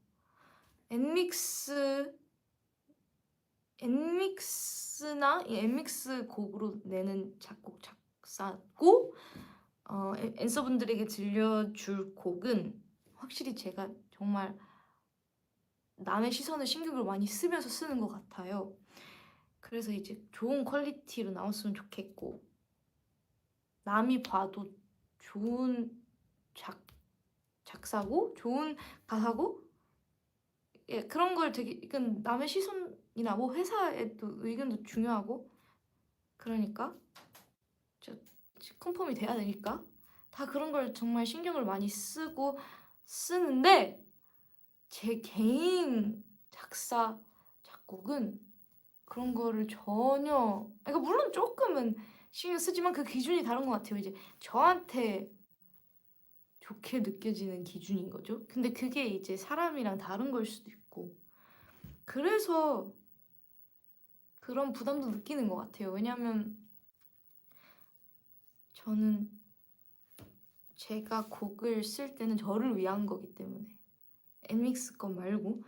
엔믹스나 이 엔믹스 곡으로 내는 작곡 작사고 앤서분들에게 들려줄 곡은 확실히 제가 정말 남의 시선을 신경을 많이 쓰면서 쓰는 것 같아요. 그래서 이제 좋은 퀄리티로 나왔으면 좋겠고 남이 봐도 좋은 작사고 좋은 가사고 예, 그런 걸 되게 이건 남의 시선이나 뭐 회사의 또 의견도 중요하고 그러니까 저 컨펌이 돼야 되니까 다 그런 걸 정말 신경을 많이 쓰고 쓰는데 제 개인 작사 작곡은 그런 거를 전혀 그러니까 물론 조금은 신경 쓰지만 그 기준이 다른 것 같아요. 이제 저한테 좋게 느껴지는 기준인 거죠. 근데 그게 이제 사람이랑 다른 걸 수도 있고 그래서 그런 부담도 느끼는 것 같아요. 왜냐면 저는 제가 곡을 쓸 때는 저를 위한 거기 때문에 엠믹스 것 말고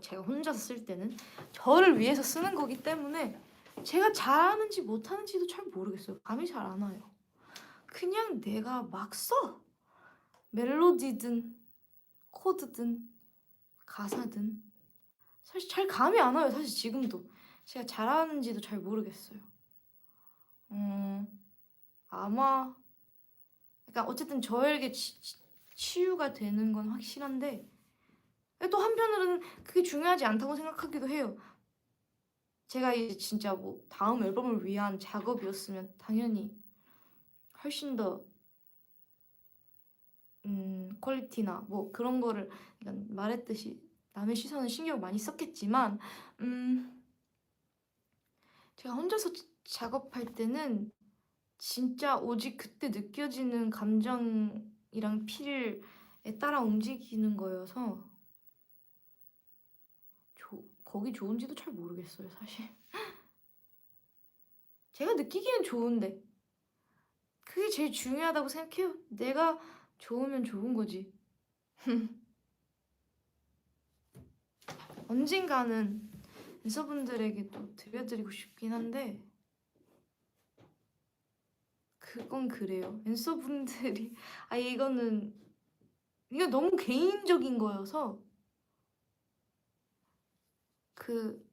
제가 혼자서 쓸 때는 저를 위해서 쓰는 거기 때문에 제가 잘하는지 못하는지도 잘 모르겠어요. 감이 잘 안 와요. 그냥 내가 막 써. 멜로디든 코드든 가사든 사실 잘 감이 안 와요. 사실 지금도 제가 잘하는지도 잘 모르겠어요. 아마 그러니까 어쨌든 저에게 치유가 되는 건 확실한데 또 한편으로는 그게 중요하지 않다고 생각하기도 해요. 제가 이제 진짜 뭐 다음 앨범을 위한 작업이었으면 당연히 훨씬 더 퀄리티나 뭐 그런 거를 그러니까 말했듯이 남의 시선은 신경 많이 썼겠지만 제가 혼자서 작업할 때는 진짜 오직 그때 느껴지는 감정이랑 피를 따라 움직이는 거여서 거기 좋은지도 잘 모르겠어요, 사실. 제가 느끼기엔 좋은데 그게 제일 중요하다고 생각해요. 내가 좋으면 좋은 거지. 언젠가는 댄서분들에게 또 들려드리고 싶긴 한데 그건 그래요. 댄서분들이 이거는 이게 너무 개인적인 거여서 그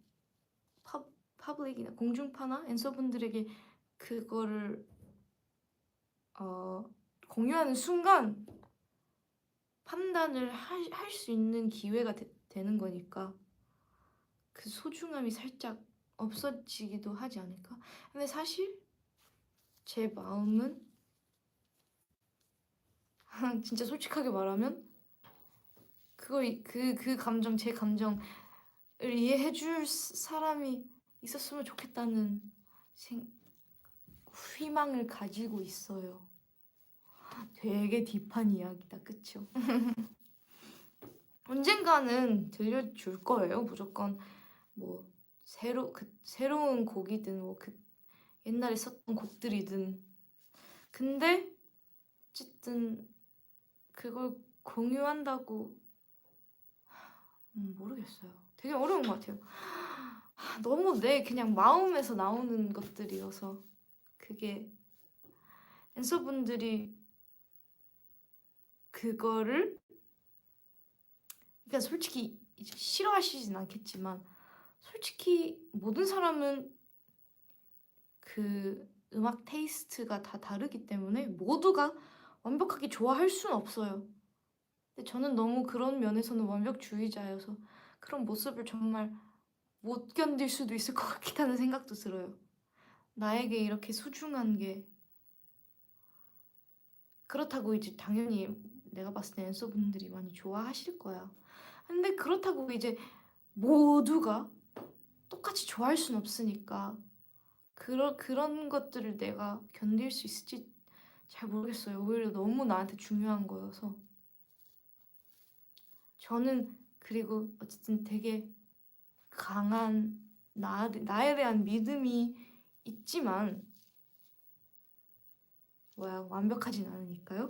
파블릭이나 공중파나 댄서분들에게 그거를 공유하는 순간 판단을 할 수 있는 기회가 되는 거니까 그 소중함이 살짝 없어지기도 하지 않을까? 근데 사실 제 마음은 진짜 솔직하게 말하면 그 감정 제 감정을 이해해줄 사람이 있었으면 좋겠다는 희망을 가지고 있어요. 되게 딥한 이야기다, 그쵸? 언젠가는 들려줄 거예요, 무조건. 뭐 새로운 곡이든 뭐 옛날에 썼던 곡들이든. 근데 어쨌든 그걸 공유한다고 모르겠어요. 되게 어려운 것 같아요. 너무 내 그냥 마음에서 나오는 것들이어서 그게 댄서분들이 그거를 그러니까 솔직히 이제 싫어하시진 않겠지만 솔직히 모든 사람은 그 음악 테이스트가 다 다르기 때문에 모두가 완벽하게 좋아할 수는 없어요. 근데 저는 너무 그런 면에서는 완벽주의자여서 그런 모습을 정말 못 견딜 수도 있을 것 같긴 하는 생각도 들어요. 나에게 이렇게 소중한 게 그렇다고 이제 당연히 내가 봤을 때 앤서분들이 많이 좋아하실 거야. 근데 그렇다고 이제 모두가 똑같이 좋아할 순 없으니까 그런 것들을 내가 견딜 수 있을지 잘 모르겠어요. 오히려 너무 나한테 중요한 거여서. 저는 그리고 어쨌든 되게 강한 나에 대한 믿음이 있지만 완벽하진 않으니까요.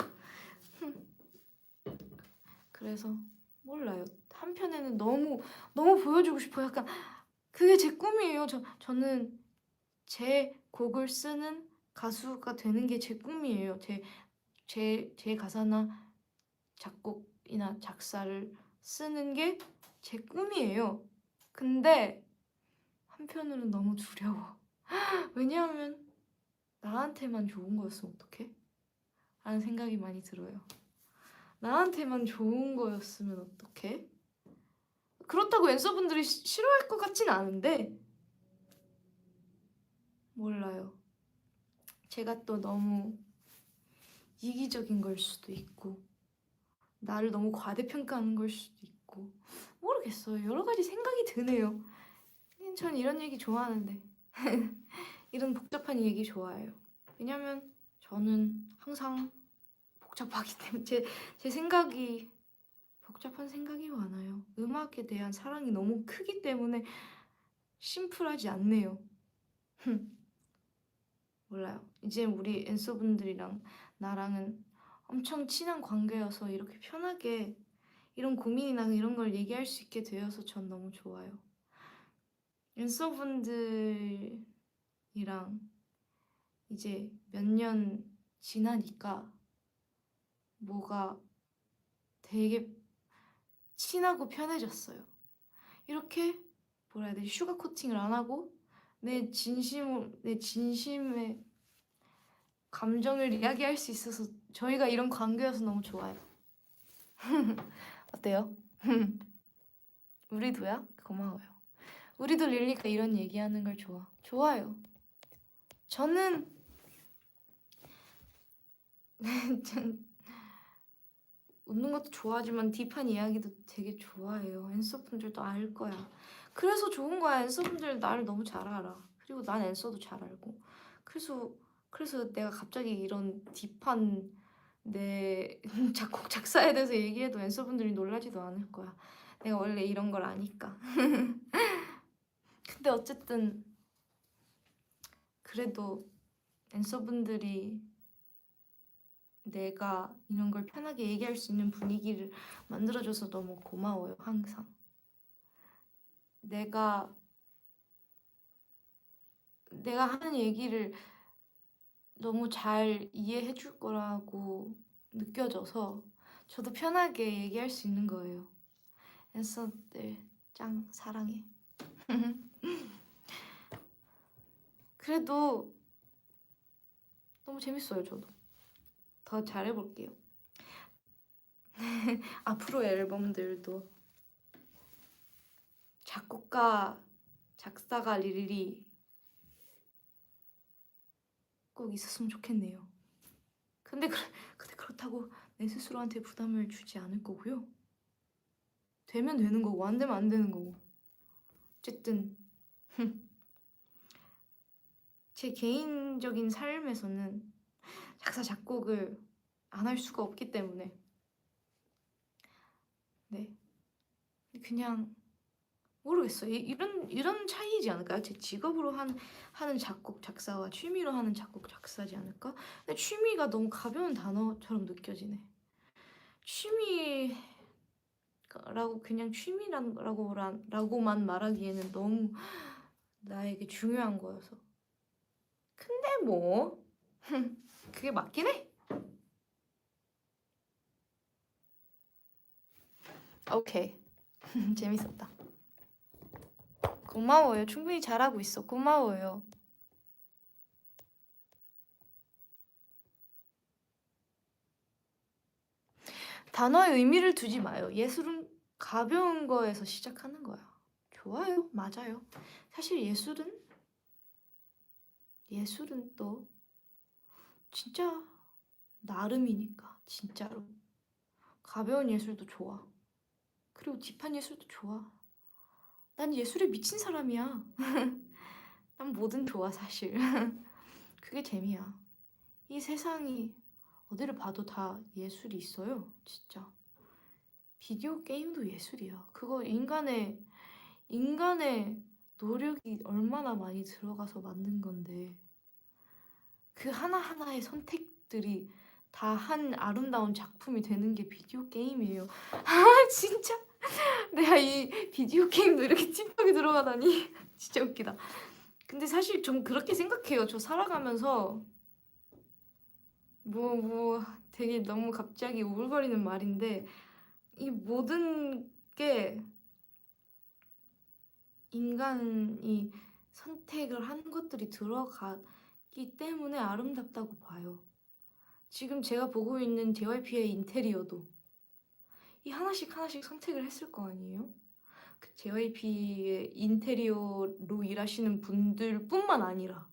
그래서 몰라요. 한편에는 너무 보여주고 싶어요. 약간 그게 제 꿈이에요. 저는 제 곡을 쓰는 가수가 되는 게 제 꿈이에요. 제 가사나 작곡이나 작사를 쓰는 게 제 꿈이에요. 근데 한편으로는 너무 두려워. 왜냐하면 나한테만 좋은 거였으면 어떡해? 라는 생각이 많이 들어요. 나한테만 좋은 거였으면 어떡해? 그렇다고 앤서분들이 싫어할 것 같진 않은데 몰라요. 제가 또 너무 이기적인 걸 수도 있고 나를 너무 과대평가하는 걸 수도 있고 모르겠어요. 여러 가지 생각이 드네요. 전 이런 얘기 좋아하는데 이런 복잡한 얘기 좋아해요. 왜냐면 저는 항상 복잡하기 때문에 제 생각이 복잡한 생각이 많아요. 음악에 대한 사랑이 너무 크기 때문에 심플하지 않네요. 몰라요. 이제 우리 앤서분들이랑 나랑은 엄청 친한 관계여서 이렇게 편하게 이런 고민이나 이런 걸 얘기할 수 있게 되어서 전 너무 좋아요. 앤서분들이랑 이제 몇 년 지나니까 뭐가 되게 친하고 편해졌어요. 이렇게 뭐라 해야 되지? 슈가 코팅을 안 하고 내 진심의 감정을 이야기할 수 있어서 저희가 이런 관계여서 너무 좋아요. 어때요? 우리도야? 고마워요. 우리도 릴리가 이런 얘기하는 걸 좋아요. 저는 웃는 것도 좋아하지만 딥한 이야기도 되게 좋아해요. 앤서분들도 알 거야. 그래서 좋은 거야. 앤서분들 나를 너무 잘 알아. 그리고 난 앤서도 잘 알고. 그래서 내가 갑자기 이런 딥한 내 작곡 작사에 대해서 얘기해도 앤서분들이 놀라지도 않을 거야. 내가 원래 이런 걸 아니까. 근데 어쨌든 그래도 앤서분들이 내가 이런 걸 편하게 얘기할 수 있는 분위기를 만들어줘서 너무 고마워요, 항상. 내가 하는 얘기를 너무 잘 이해해 줄 거라고 느껴져서 저도 편하게 얘기할 수 있는 거예요. 앤서들 짱 사랑해. 그래도 너무 재밌어요, 저도. 더 잘해볼게요. 앞으로의 앨범들도 작곡가, 작사가 릴리 꼭 있었으면 좋겠네요. 근데 그렇다고 내 스스로한테 부담을 주지 않을 거고요. 되면 되는 거고 안 되면 안 되는 거고. 어쨌든 제 개인적인 삶에서는 작사 작곡을 안 할 수가 없기 때문에 네 그냥 모르겠어요. 이런 차이지 않을까요? 제 직업으로 하는 작곡 작사와 취미로 하는 작곡 작사지 않을까? 근데 취미가 너무 가벼운 단어처럼 느껴지네. 취미라고 그냥 취미라고만 말하기에는 너무 나에게 중요한 거여서. 근데 뭐 그게 맞긴 해. 오케이. 재밌었다. 고마워요. 충분히 잘하고 있어. 고마워요. 단어에 의미를 두지 마요. 예술은 가벼운 거에서 시작하는 거야. 좋아요. 맞아요. 사실 예술은 또 진짜 나름이니까 진짜로 가벼운 예술도 좋아. 그리고 딥한 예술도 좋아. 난 예술에 미친 사람이야. 난 뭐든 좋아 사실. 그게 재미야. 이 세상이 어디를 봐도 다 예술이 있어요. 진짜. 비디오 게임도 예술이야. 그거 인간의 노력이 얼마나 많이 들어가서 만든 건데 그 하나하나의 선택들이 다 한 아름다운 작품이 되는 게 비디오 게임이에요. 아 진짜 내가 이 비디오 게임도 이렇게 딥하게 들어가다니 진짜 웃기다. 근데 사실 좀 그렇게 생각해요. 저 살아가면서 뭐 되게 너무 갑자기 우울거리는 말인데 이 모든 게 인간이 선택을 한 것들이 들어가기 때문에 아름답다고 봐요. 지금 제가 보고 있는 JYP의 인테리어도 이 하나씩 하나씩 선택을 했을 거 아니에요? 그 JYP의 인테리어로 일하시는 분들뿐만 아니라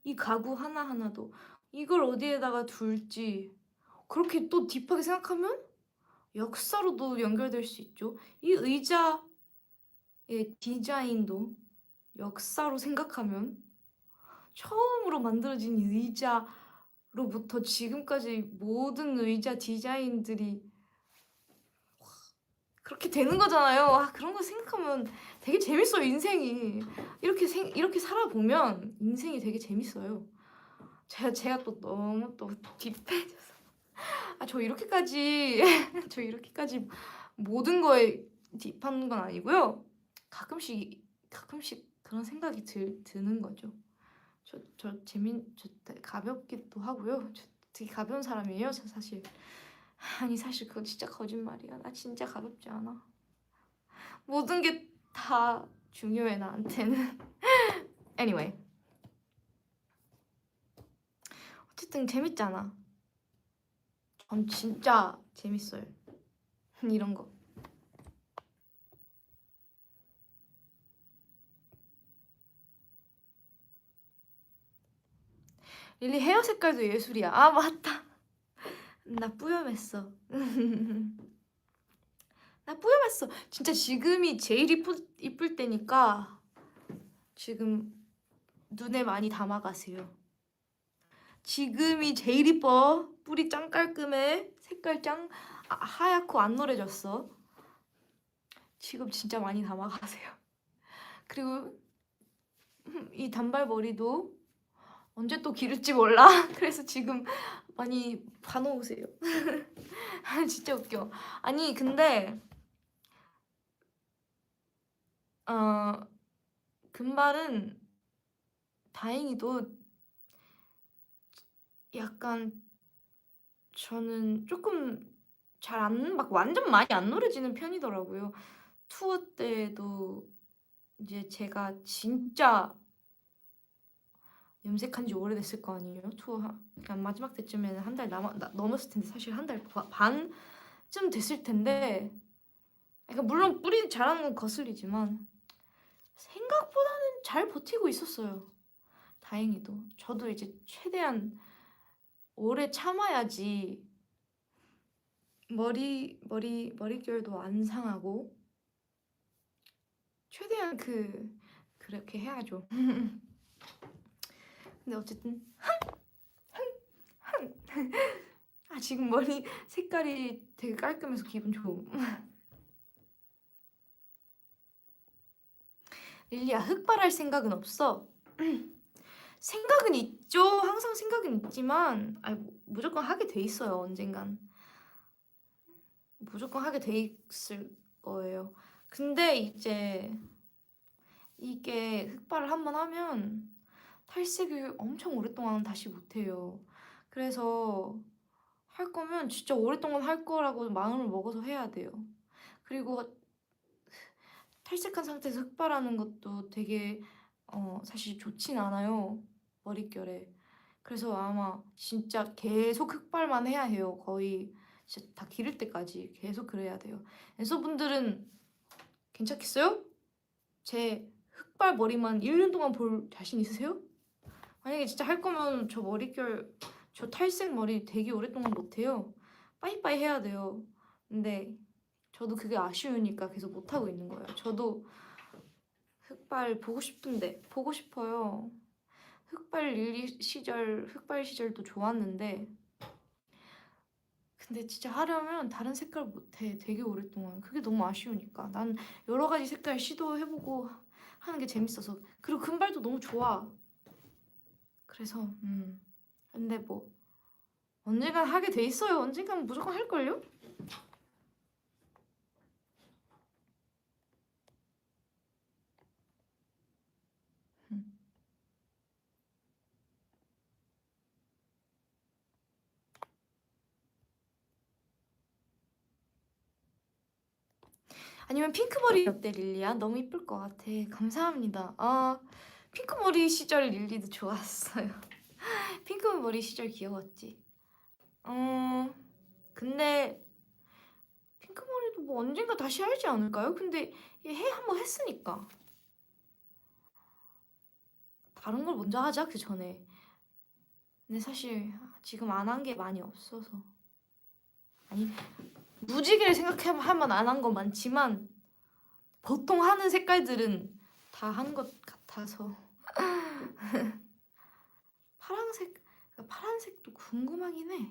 이 가구 하나하나도 이걸 어디에다가 둘지 그렇게 또 딥하게 생각하면 역사로도 연결될 수 있죠. 이 의자의 디자인도 역사로 생각하면 처음으로 만들어진 의자로부터 지금까지 모든 의자 디자인들이 그렇게 되는 거잖아요. 아, 그런 거 생각하면 되게 재밌어요, 인생이. 이렇게 살아보면 인생이 되게 재밌어요. 제가 또 너무 또 딥해져서. 아, 저 이렇게까지, 저 이렇게까지 모든 거에 딥한 건 아니고요. 가끔씩 그런 생각이 드는 거죠. 저 되게 가볍기도 하고요. 저 되게 가벼운 사람이에요, 저 사실. 아니, 사실 그건 진짜 거짓말이야. 나 진짜 가볍지 않아. 모든 게 다 중요해, 나한테는. Anyway. 어쨌든 재밌잖아. 전 진짜 재밌어요. 이런 거. 릴리 헤어 색깔도 예술이야. 아, 맞다. 나 뿌염했어. 나 뿌염했어. 진짜 지금이 제일 이쁠 때니까 지금 눈에 많이 담아가세요. 지금이 제일 이뻐. 뿌리 짱 깔끔해. 색깔 짱 하얗고 안 노래졌어. 지금 진짜 많이 담아가세요. 그리고 이 단발머리도 언제 또 기를지 몰라. 그래서 지금 많이 봐놓으세요. 진짜 웃겨. 아니 근데 금발은 다행히도 약간 저는 조금 잘 안 막 완전 많이 안 노래지는 편이더라고요. 투어 때도 이제 제가 진짜 염색한 지 오래됐을 거 아니에요. 그냥 마지막 때쯤에는 한 달 넘었을 텐데 사실 한 달 반쯤 됐을 텐데 그러니까 물론 뿌리 자라는 건 거슬리지만 생각보다는 잘 버티고 있었어요. 다행히도. 저도 이제 최대한 오래 참아야지 머릿결도 안 상하고 최대한 그렇게 해야죠. 근데 어쨌든 아 지금 머리 색깔이 되게 깔끔해서 기분 좋음. 릴리야 흑발할 생각은 없어? 생각은 있죠. 항상 생각은 있지만 무조건 하게 돼 있어요. 언젠간 무조건 하게 돼 있을 거예요. 근데 이제 이게 흑발을 한번 하면 탈색을 엄청 오랫동안 다시 못해요. 그래서 할 거면 진짜 오랫동안 할 거라고 마음을 먹어서 해야 돼요. 그리고 탈색한 상태에서 흑발하는 것도 되게 사실 좋진 않아요. 머릿결에. 그래서 아마 진짜 계속 흑발만 해야 해요. 거의 진짜 다 기를 때까지 계속 그래야 돼요. 앤서분들은 괜찮겠어요? 제 흑발 머리만 1년 동안 볼 자신 있으세요? 만약에 진짜 할 거면 저 머릿결, 저 탈색 머리 되게 오랫동안 못해요. 빠이빠이 해야 돼요. 근데 저도 그게 아쉬우니까 계속 못하고 있는 거예요. 저도 흑발 보고 싶은데, 보고 싶어요. 흑발 시절도 좋았는데, 근데 진짜 하려면 다른 색깔 못해. 되게 오랫동안. 그게 너무 아쉬우니까. 난 여러 가지 색깔 시도해보고 하는 게 재밌어서. 그리고 금발도 너무 좋아. 그래서 근데 뭐 언젠간 하게 돼 있어요. 언젠간 무조건 할걸요? 아니면 핑크머리 어때, 릴리야? 너무 이쁠 것 같아. 감사합니다. 핑크머리 시절 릴리도 좋았어요. 핑크머리 시절 귀여웠지. 근데 핑크머리도 뭐 언젠가 다시 하지 않을까요? 근데 한번 했으니까. 다른 걸 먼저 하자, 그 전에. 근데 사실 지금 안 한 게 많이 없어서. 아니, 무지개를 생각하면 안 한 거 많지만 보통 하는 색깔들은 다 한 것 같아서. 파란색도 궁금하긴 해.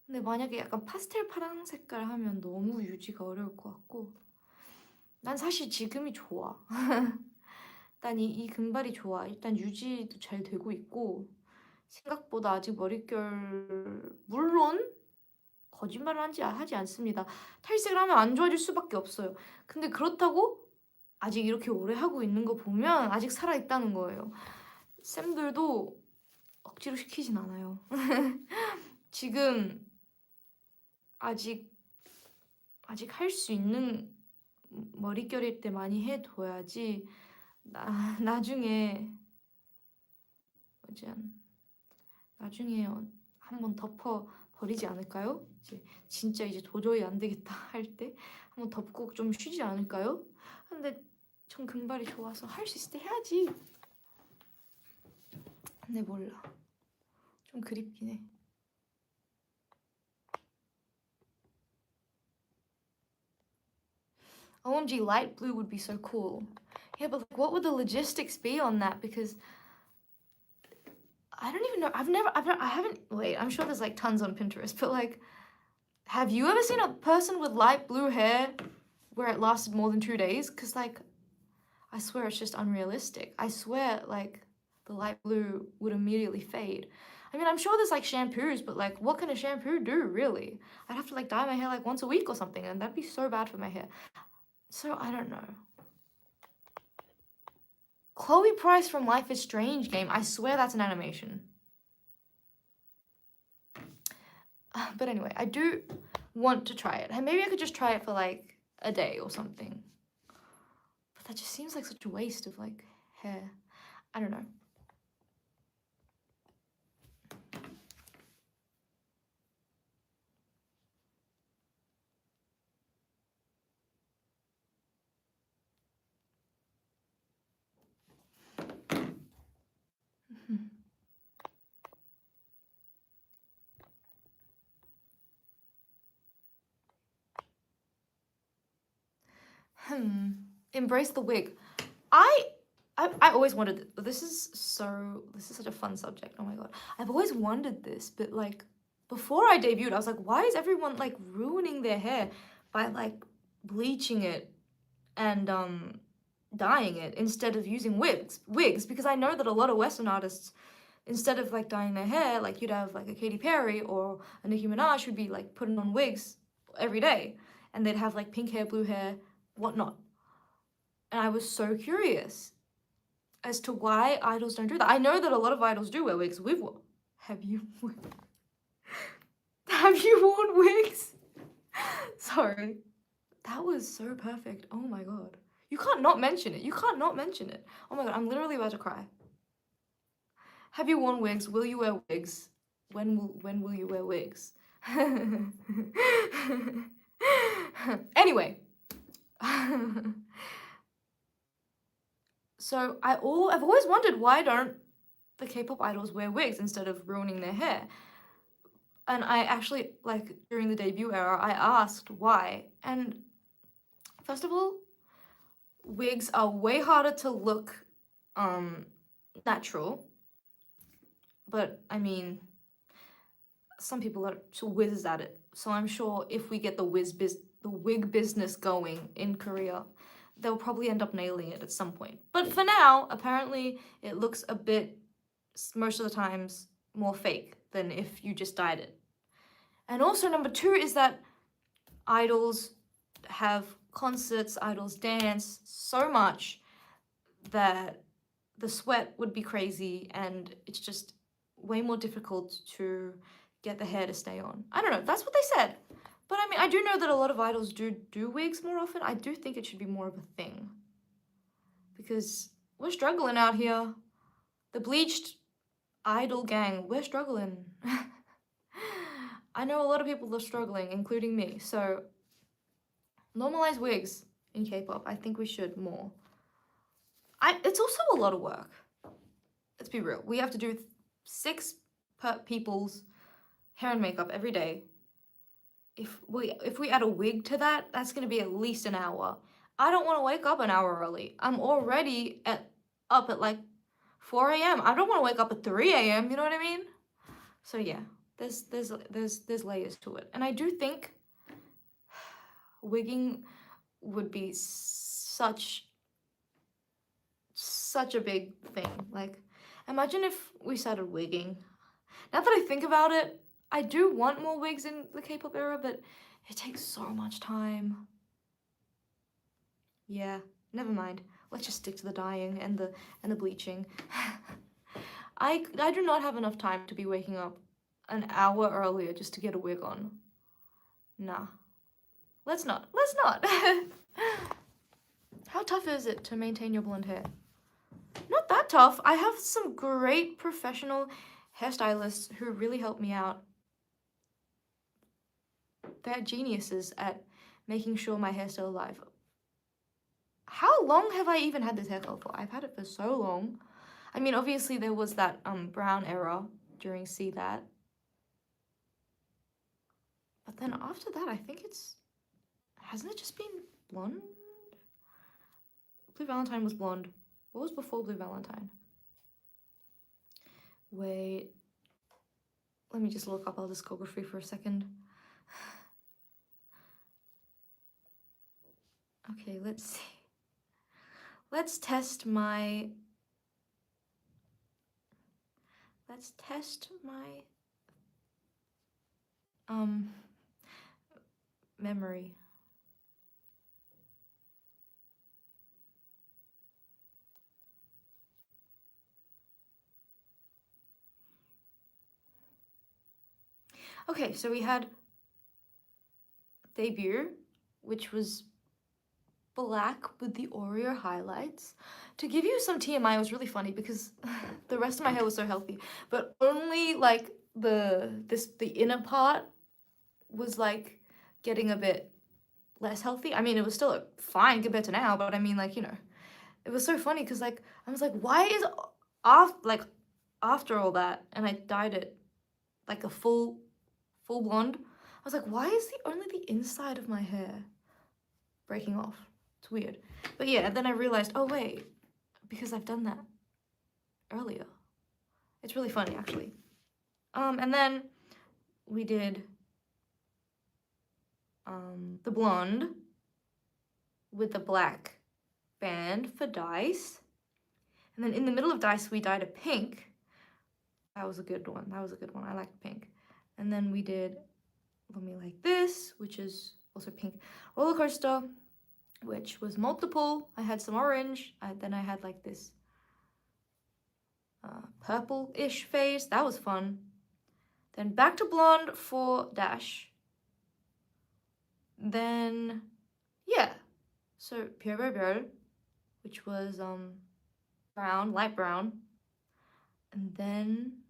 근데 만약에 약간 파스텔 파란 색깔 하면 너무 유지가 어려울 것 같고. 난 사실 지금이 좋아. 일단 이 금발이 좋아. 일단 유지도 잘 되고 있고, 생각보다 아직 머릿결, 물론 거짓말을 하지 않습니다. 탈색을 하면 안 좋아질 수밖에 없어요. 근데 그렇다고 아직 이렇게 오래 하고 있는 거 보면 아직 살아있다는 거예요. 쌤들도 억지로 시키진 않아요. 지금 아직 할 수 있는 머릿결일 때 많이 해둬야지 나중에 나중에 한번 덮어 버리지 않을까요? 진짜 이제 도저히 안 되겠다 할 때 한번 덮고 좀 쉬지 않을까요? 근데 전 금발이 좋아서 할 수 있을 때 해야지. 근데 몰라. 좀 그립긴 해. OMG, light blue would be so cool. Yeah, but like, what would the logistics be on that? Because I don't even know. I haven't. Wait, I'm sure there's like tons on Pinterest, but like, have you ever seen a person with light blue hair where it lasted more than 2 days? Because like, I swear it's just unrealistic. I swear like the light blue would immediately fade. I mean, I'm sure there's like shampoos, but like, what can a shampoo do really? I'd have to like dye my hair like once a week or something, and that'd be so bad for my hair. So I don't know. Chloe Price from Life is Strange game. I swear that's an animation. But anyway, I do want to try it. And maybe I could just try it for like a day or something. But that just seems like such a waste of like hair. I don't know. Embrace the wig. I always wondered. This is such a fun subject. Oh my god. I've always wondered this, but like before I debuted, I was like, why is everyone like ruining their hair by like bleaching it and dyeing it instead of using wigs? Because I know that a lot of Western artists, instead of like dyeing their hair, like you'd have like a Katy Perry or a Nicki Minaj who'd be like putting on wigs every day, and they'd have like pink hair, blue hair, whatnot. And I was so curious as to why idols don't do that. I know that a lot of idols do wear wigs. Have you worn wigs? Sorry. That was so perfect. Oh my god. You can't not mention it. Oh my god, I'm literally about to cry. Have you worn wigs? Will you wear wigs? When will you wear wigs? Anyway. So I've always wondered, why don't the K-pop idols wear wigs instead of ruining their hair? And I actually, like, during the debut era, I asked why. And first of all, wigs are way harder to look natural. But I mean, some people are whizzes at it. So I'm sure if we get the wig business going in Korea, they'll probably end up nailing it at some point. But for now, apparently it looks a bit, most of the times, more fake than if you just dyed it. And also number 2 is that idols have concerts, idols dance so much that the sweat would be crazy, and it's just way more difficult to get the hair to stay on. I don't know, that's what they said. But I mean, I do know that a lot of idols do wigs more often. I do think it should be more of a thing. Because we're struggling out here. The bleached idol gang, we're struggling. I know a lot of people are struggling, including me. So normalize wigs in K-pop. I think we should more. It's also a lot of work. Let's be real. We have to do 6 people's hair and makeup every day. If we add a wig to that, that's gonna be at least an hour. I don't want to wake up an hour early. I'm already up at like 4 a.m. I don't want to wake up at 3 a.m. You know what I mean? So yeah, there's layers to it, and I do think wigging would be such a big thing. Like, imagine if we started wigging. Now that I think about it, I do want more wigs in the K-pop era, but it takes so much time. Yeah, never mind. Let's just stick to the dyeing and the bleaching. I do not have enough time to be waking up an hour earlier just to get a wig on. Nah. Let's not. How tough is it to maintain your blonde hair? Not that tough. I have some great professional hairstylists who really help me out. They're geniuses at making sure my hair's still alive. How long have I even had this hairstyle for? I've had it for so long. I mean, obviously there was that brown era during See That. But then after that, I think hasn't it just been blonde? Blue Valentine was blonde. What was before Blue Valentine? Wait. Let me just look up our discography for a second. Okay, let's see. Let's test my memory. Okay, so we had Debut, which was black with the Oreo highlights. To give you some TMI, it was really funny because the rest of my hair was so healthy, but only like the inner part was like getting a bit less healthy. I mean, it was still fine compared to now, but I mean, like, you know, it was so funny because like I was like, why is after all that, and I dyed it like a full blonde, I was like, why is only the inside of my hair breaking off? It's weird. But yeah, and then I realized, oh wait, because I've done that earlier. It's really funny, actually. And then we did the blonde with the black band for Dice. And then in the middle of Dice, we dyed a pink. That was a good one. I like pink. And then we did Love Me Like This, which is also pink. Roller Coaster, which was multiple. I had some orange. Then I had like this purple-ish face. That was fun. Then back to blonde for Dash. Then, yeah. So 별별별, which was brown, light brown. And then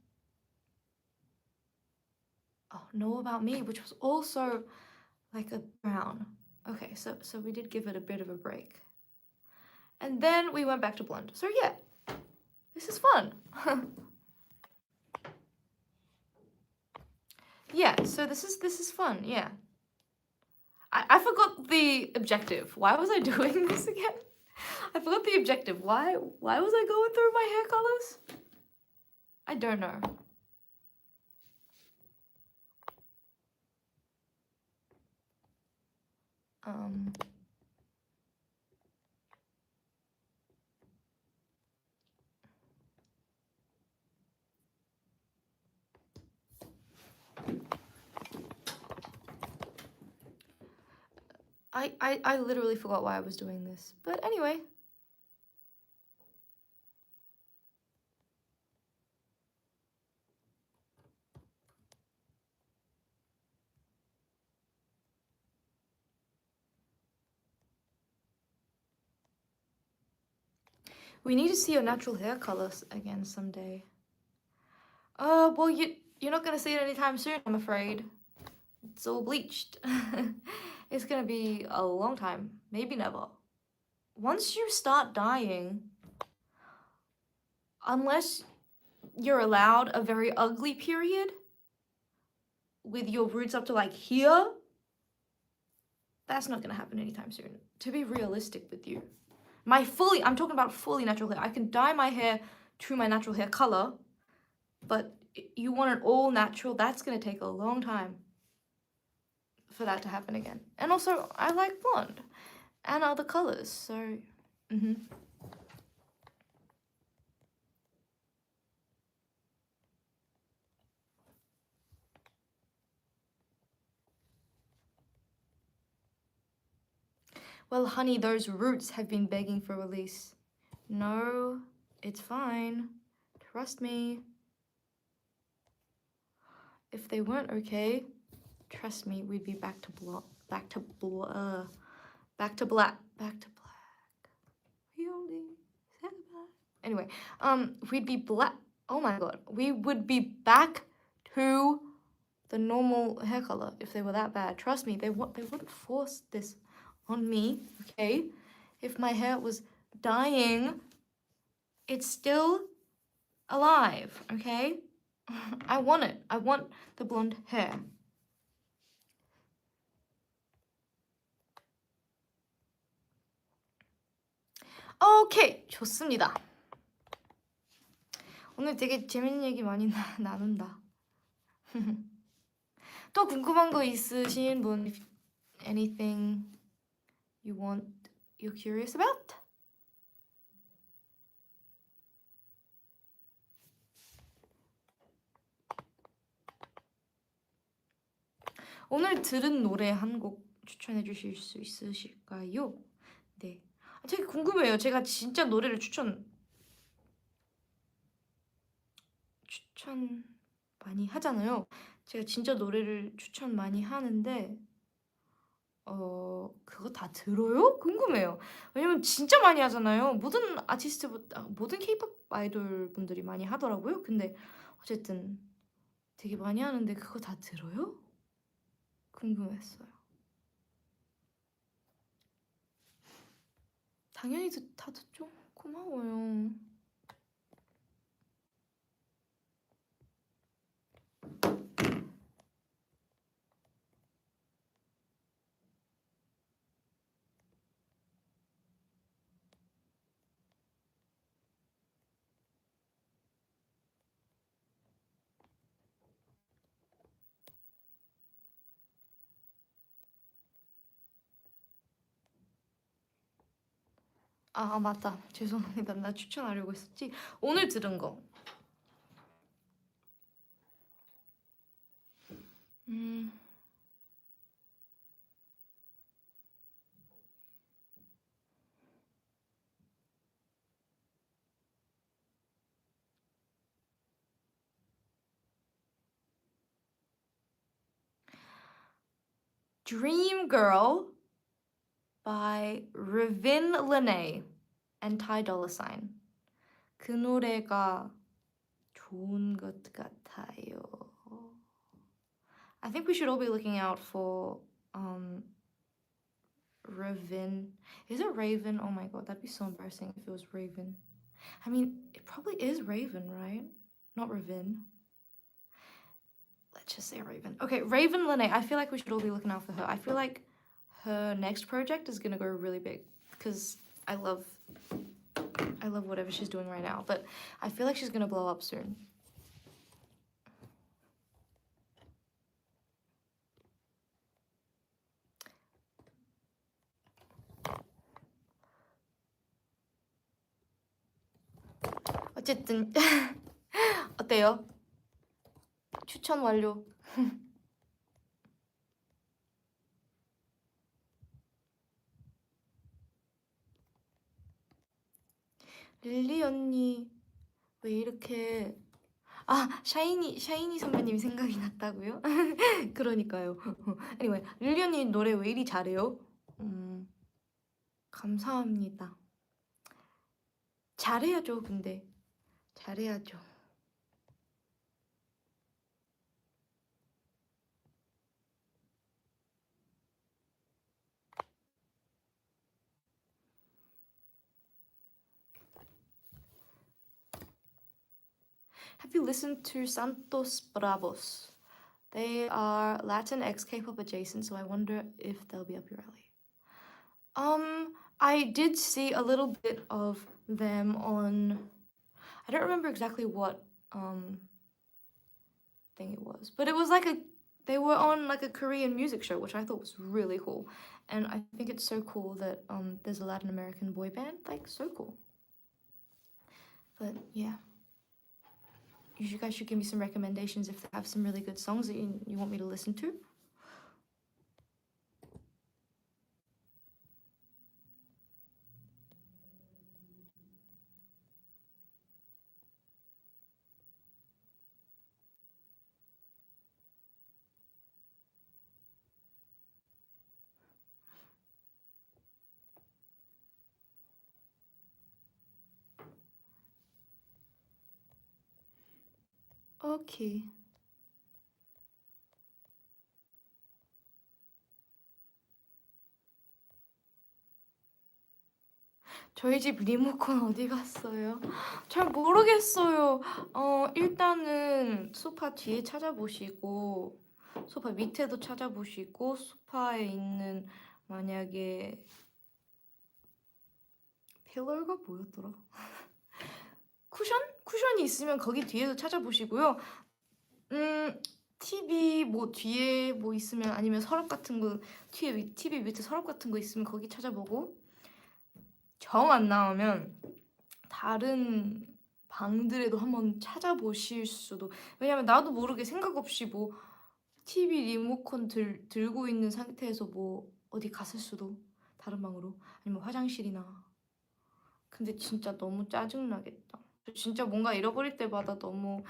Know About Me, which was also like a brown. Okay, so we did give it a bit of a break. And then we went back to blonde. So yeah, this is fun. Yeah, so this is fun, yeah. I forgot the objective. Why was I doing this again? I forgot the objective. Why was I going through my hair colors? I don't know. I literally forgot why I was doing this. But anyway. We need to see your natural hair colors again someday. Well, you're not gonna see it anytime soon, I'm afraid. It's all bleached. It's gonna be a long time, maybe never. Once you start dyeing, unless you're allowed a very ugly period with your roots up to like here, that's not gonna happen anytime soon. To be realistic with you. I'm talking about fully natural hair. I can dye my hair to my natural hair color, but you want it all natural, that's gonna take a long time for that to happen again. And also, I like blonde and other colors, so Well, honey, those roots have been begging for release. No, it's fine. Trust me. If they weren't okay, trust me, we'd be back to black. We only said black. Anyway, we'd be black. Oh my god, we would be back to the normal hair color if they were that bad. Trust me, they wouldn't force this on me, okay? If my hair was dying, it's still alive, okay? I want it. I want the blonde hair. 오케이, 좋습니다. 오늘 되게 재밌는 얘기 많이 나눈다. 또 궁금한 거 있으신 분? Anything you're curious about? 오늘 들은 노래 한 곡 추천해 주실 수 있으실까요? 네. 되게 궁금해요. 제가 진짜 노래를 추천 많이 하잖아요. 제가 진짜 노래를 추천 많이 하는데 그거 다 들어요? 궁금해요. 왜냐면 진짜 많이 하잖아요. 모든 K-pop 아이돌 분들이 많이 하더라고요. 근데 어쨌든 되게 많이 하는데 그거 다 들어요? 궁금했어요. 당연히 다 듣죠. 고마워요. 아 맞다. 죄송합니다. 나 추천하려고 했었지. 오늘 들은 거. Dream Girl by Ravin Lene and Ty Dolla $ign. 그 노래가 좋은 것 같아요. I think we should all be looking out for Raven. Is it Raven? Oh my god, that'd be so embarrassing if it was Raven. I mean, it probably is Raven, right? Not Raven. Let's just say Raven. Okay, Raven Lene. I feel like we should all be looking out for her. I feel like her next project is gonna go really big because I love whatever she's doing right now. But I feel like she's gonna blow up soon. 어쨌든 어때요? 추천 완료. 릴리 언니 왜 이렇게 샤이니 선배님 생각이 났다고요? 그러니까요. anyway, 릴리 언니 노래 왜 이리 잘해요? 감사합니다. 잘해야죠, 근데. 잘해야죠. Have you listened to Santos Bravos? They are Latin X K-pop adjacent, so I wonder if they'll be up your alley. I did see a little bit of them on, I don't remember exactly what thing it was, but it was like they were on like a Korean music show, which I thought was really cool. And I think it's so cool that there's a Latin American boy band, like so cool. But yeah, you guys should give me some recommendations if they have some really good songs that you want me to listen to. 오케이. 저희 집 리모컨 어디 갔어요? 잘 모르겠어요. 일단은 소파 뒤에 찾아보시고 소파 밑에도 찾아보시고 소파에 있는 만약에 필러가 뭐였더라? 쿠션이 있으면 거기 뒤에도 찾아보시고요. TV 뭐 뒤에 뭐 있으면 아니면 서랍 같은 거 TV 밑에 서랍 같은 거 있으면 거기 찾아보고 정 안 나오면 다른 방들에도 한번 찾아보실 수도. 왜냐면 나도 모르게 생각 없이 뭐 TV 리모컨 들고 있는 상태에서 뭐 어디 갔을 수도, 다른 방으로 아니면 화장실이나. 근데 진짜 너무 짜증나겠다. 진짜 뭔가 잃어버릴 때마다 너무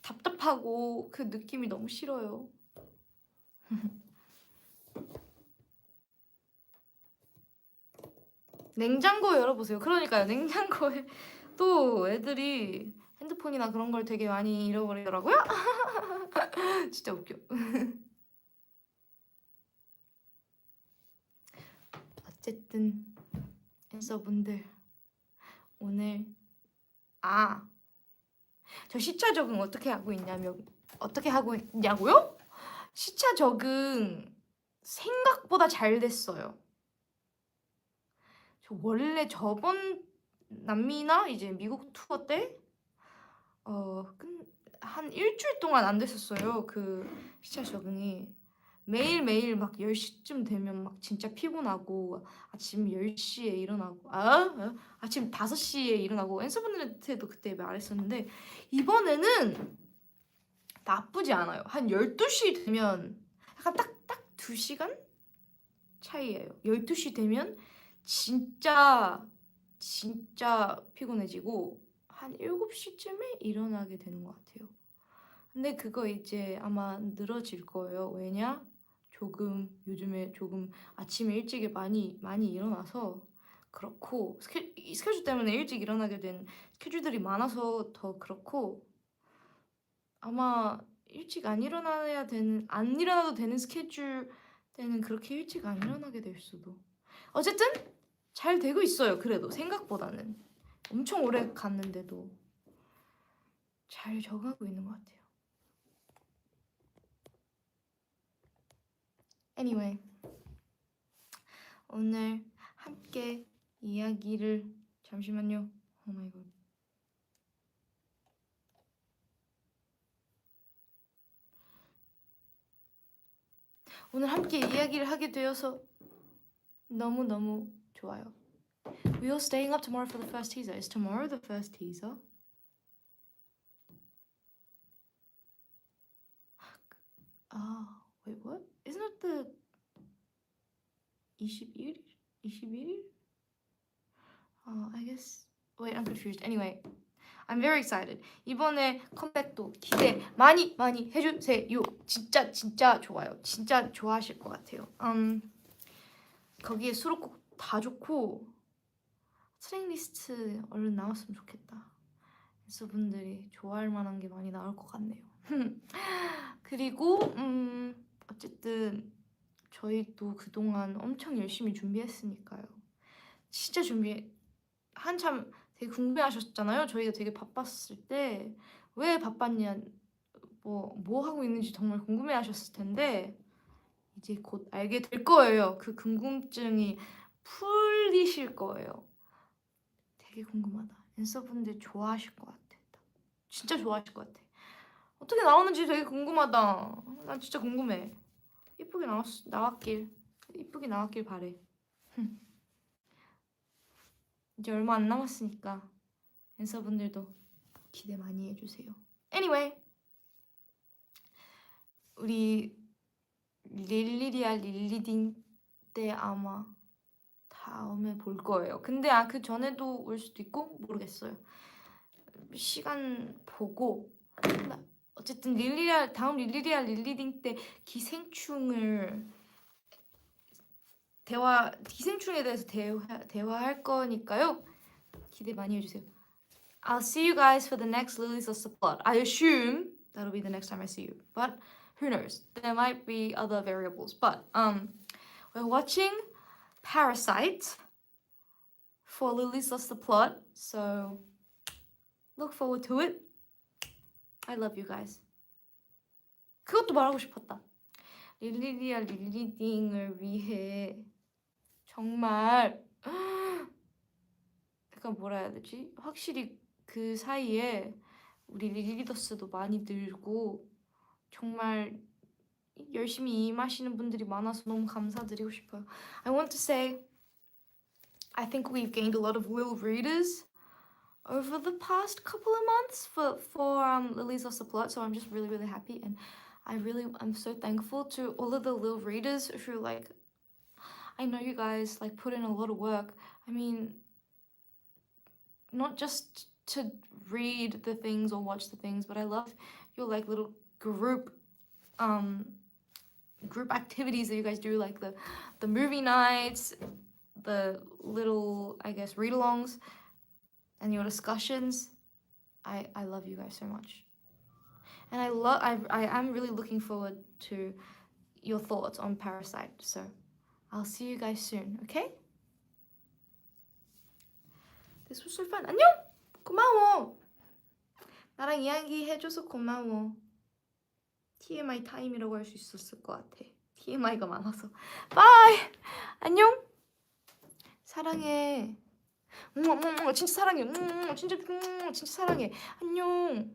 답답하고 그 느낌이 너무 싫어요. 냉장고 열어보세요. 그러니까요. 냉장고에 또 애들이 핸드폰이나 그런 걸 되게 많이 잃어버리더라고요. 진짜 웃겨. 어쨌든 앤서분들 오늘 저 시차 적응 어떻게 하고 있냐고요? 시차 적응 생각보다 잘 됐어요. 저 원래 저번 남미나 이제 미국 투어 때 한 일주일 동안 안 됐었어요. 그 시차 적응이. 매일매일 막 10시쯤 되면 막 진짜 피곤하고 아침 10시에 일어나고 아침 5시에 일어나고 앤서분들한테도 그때 말했었는데 이번에는 나쁘지 않아요. 한 12시 되면 약간 딱 2시간 차이예요. 12시 되면 진짜 피곤해지고 한 7시쯤에 일어나게 되는 것 같아요. 근데 그거 이제 아마 늘어질 거예요. 왜냐? 요즘에 조금 아침에 일찍 많이 일어나서 그렇고 스케줄 때문에 일찍 일어나게 된 스케줄들이 많아서 더 그렇고 아마 일찍 안 일어나도 되는 스케줄 때는 그렇게 일찍 안 일어나게 될 수도. 어쨌든 잘 되고 있어요. 그래도 생각보다는 엄청 오래 갔는데도 잘 적응하고 있는 것 같아요. Anyway, 오늘 함께 이야기를 잠시만요. 오 마이 갓. 오늘 함께 이야기를 하게 되어서 너무너무 좋아요. We are staying up tomorrow for the first teaser. Is tomorrow the first teaser? Ah, wait, what? Isn't it the 21일? 21일? I guess. Wait, I'm confused. Anyway, I'm very excited. 이번에 컴백도 기대 많이 해주세요. 진짜 좋아요. 진짜 좋아하실 것 같아요. 거기에 수록곡 다 좋고 트랙 리스트 얼른 나왔으면 좋겠다. 댄서분들이 좋아할 만한 게 많이 나올 것 같네요. 그리고 어쨌든 저희도 그동안 엄청 열심히 준비했으니까요. 진짜 한참 되게 궁금해하셨잖아요. 저희가 되게 바빴을 때 왜 바빴냐, 뭐 하고 있는지 정말 궁금해하셨을 텐데 이제 곧 알게 될 거예요. 그 궁금증이 풀리실 거예요. 되게 궁금하다. 댄서분들 좋아하실 것 같아. 진짜 좋아하실 것 같아. 어떻게 나오는지 되게 궁금하다. 난 진짜 궁금해. 이쁘게 나왔길 바래. 이제 얼마 안 남았으니까 댄서분들도 기대 많이 해주세요. Anyway, 우리 릴리딩 때 아마 다음에 볼 거예요. 근데 그 전에도 올 수도 있고 모르겠어요. 시간 보고. 어쨌든 다음 릴리딩 때 기생충에 대해서 대화할 거니까요. 기대 많이 해주세요. I'll see you guys for the next Lilies of the Plot. I assume that'll be the next time I see you, but who knows? There might be other variables. But we're watching Parasite for Lilies of the Plot, so look forward to it. I love you guys. 그것도 말하고 싶었다. 릴리딩을 위해 정말 약간 뭐라 해야 되지? 확실히 그 사이에 우리 릴리더스도 많이 늘고 정말 열심히 임하시는 분들이 많아서 너무 감사드리고 싶어요. I want to say I think we've gained a lot of Lil readers over the past couple of months for Lilies of the Plot, so I'm just really happy, and I'm so thankful to all of the Lil readers who I know you guys put in a lot of work. I mean, not just to read the things or watch the things, but I love your little group activities that you guys do, like the movie nights, the little, I guess, read-alongs, and your discussions. I love you guys so much, and I'm really looking forward to your thoughts on Parasite. So I'll see you guys soon. Okay? This was so fun. 안녕! 고마워. 나랑 이야기 해줘서 고마워. TMI 타임이라고 할 수 있었을 것 같아. TMI가 많아서. 바이! 안녕! 사랑해. 진짜 사랑해. 진짜 사랑해. 안녕.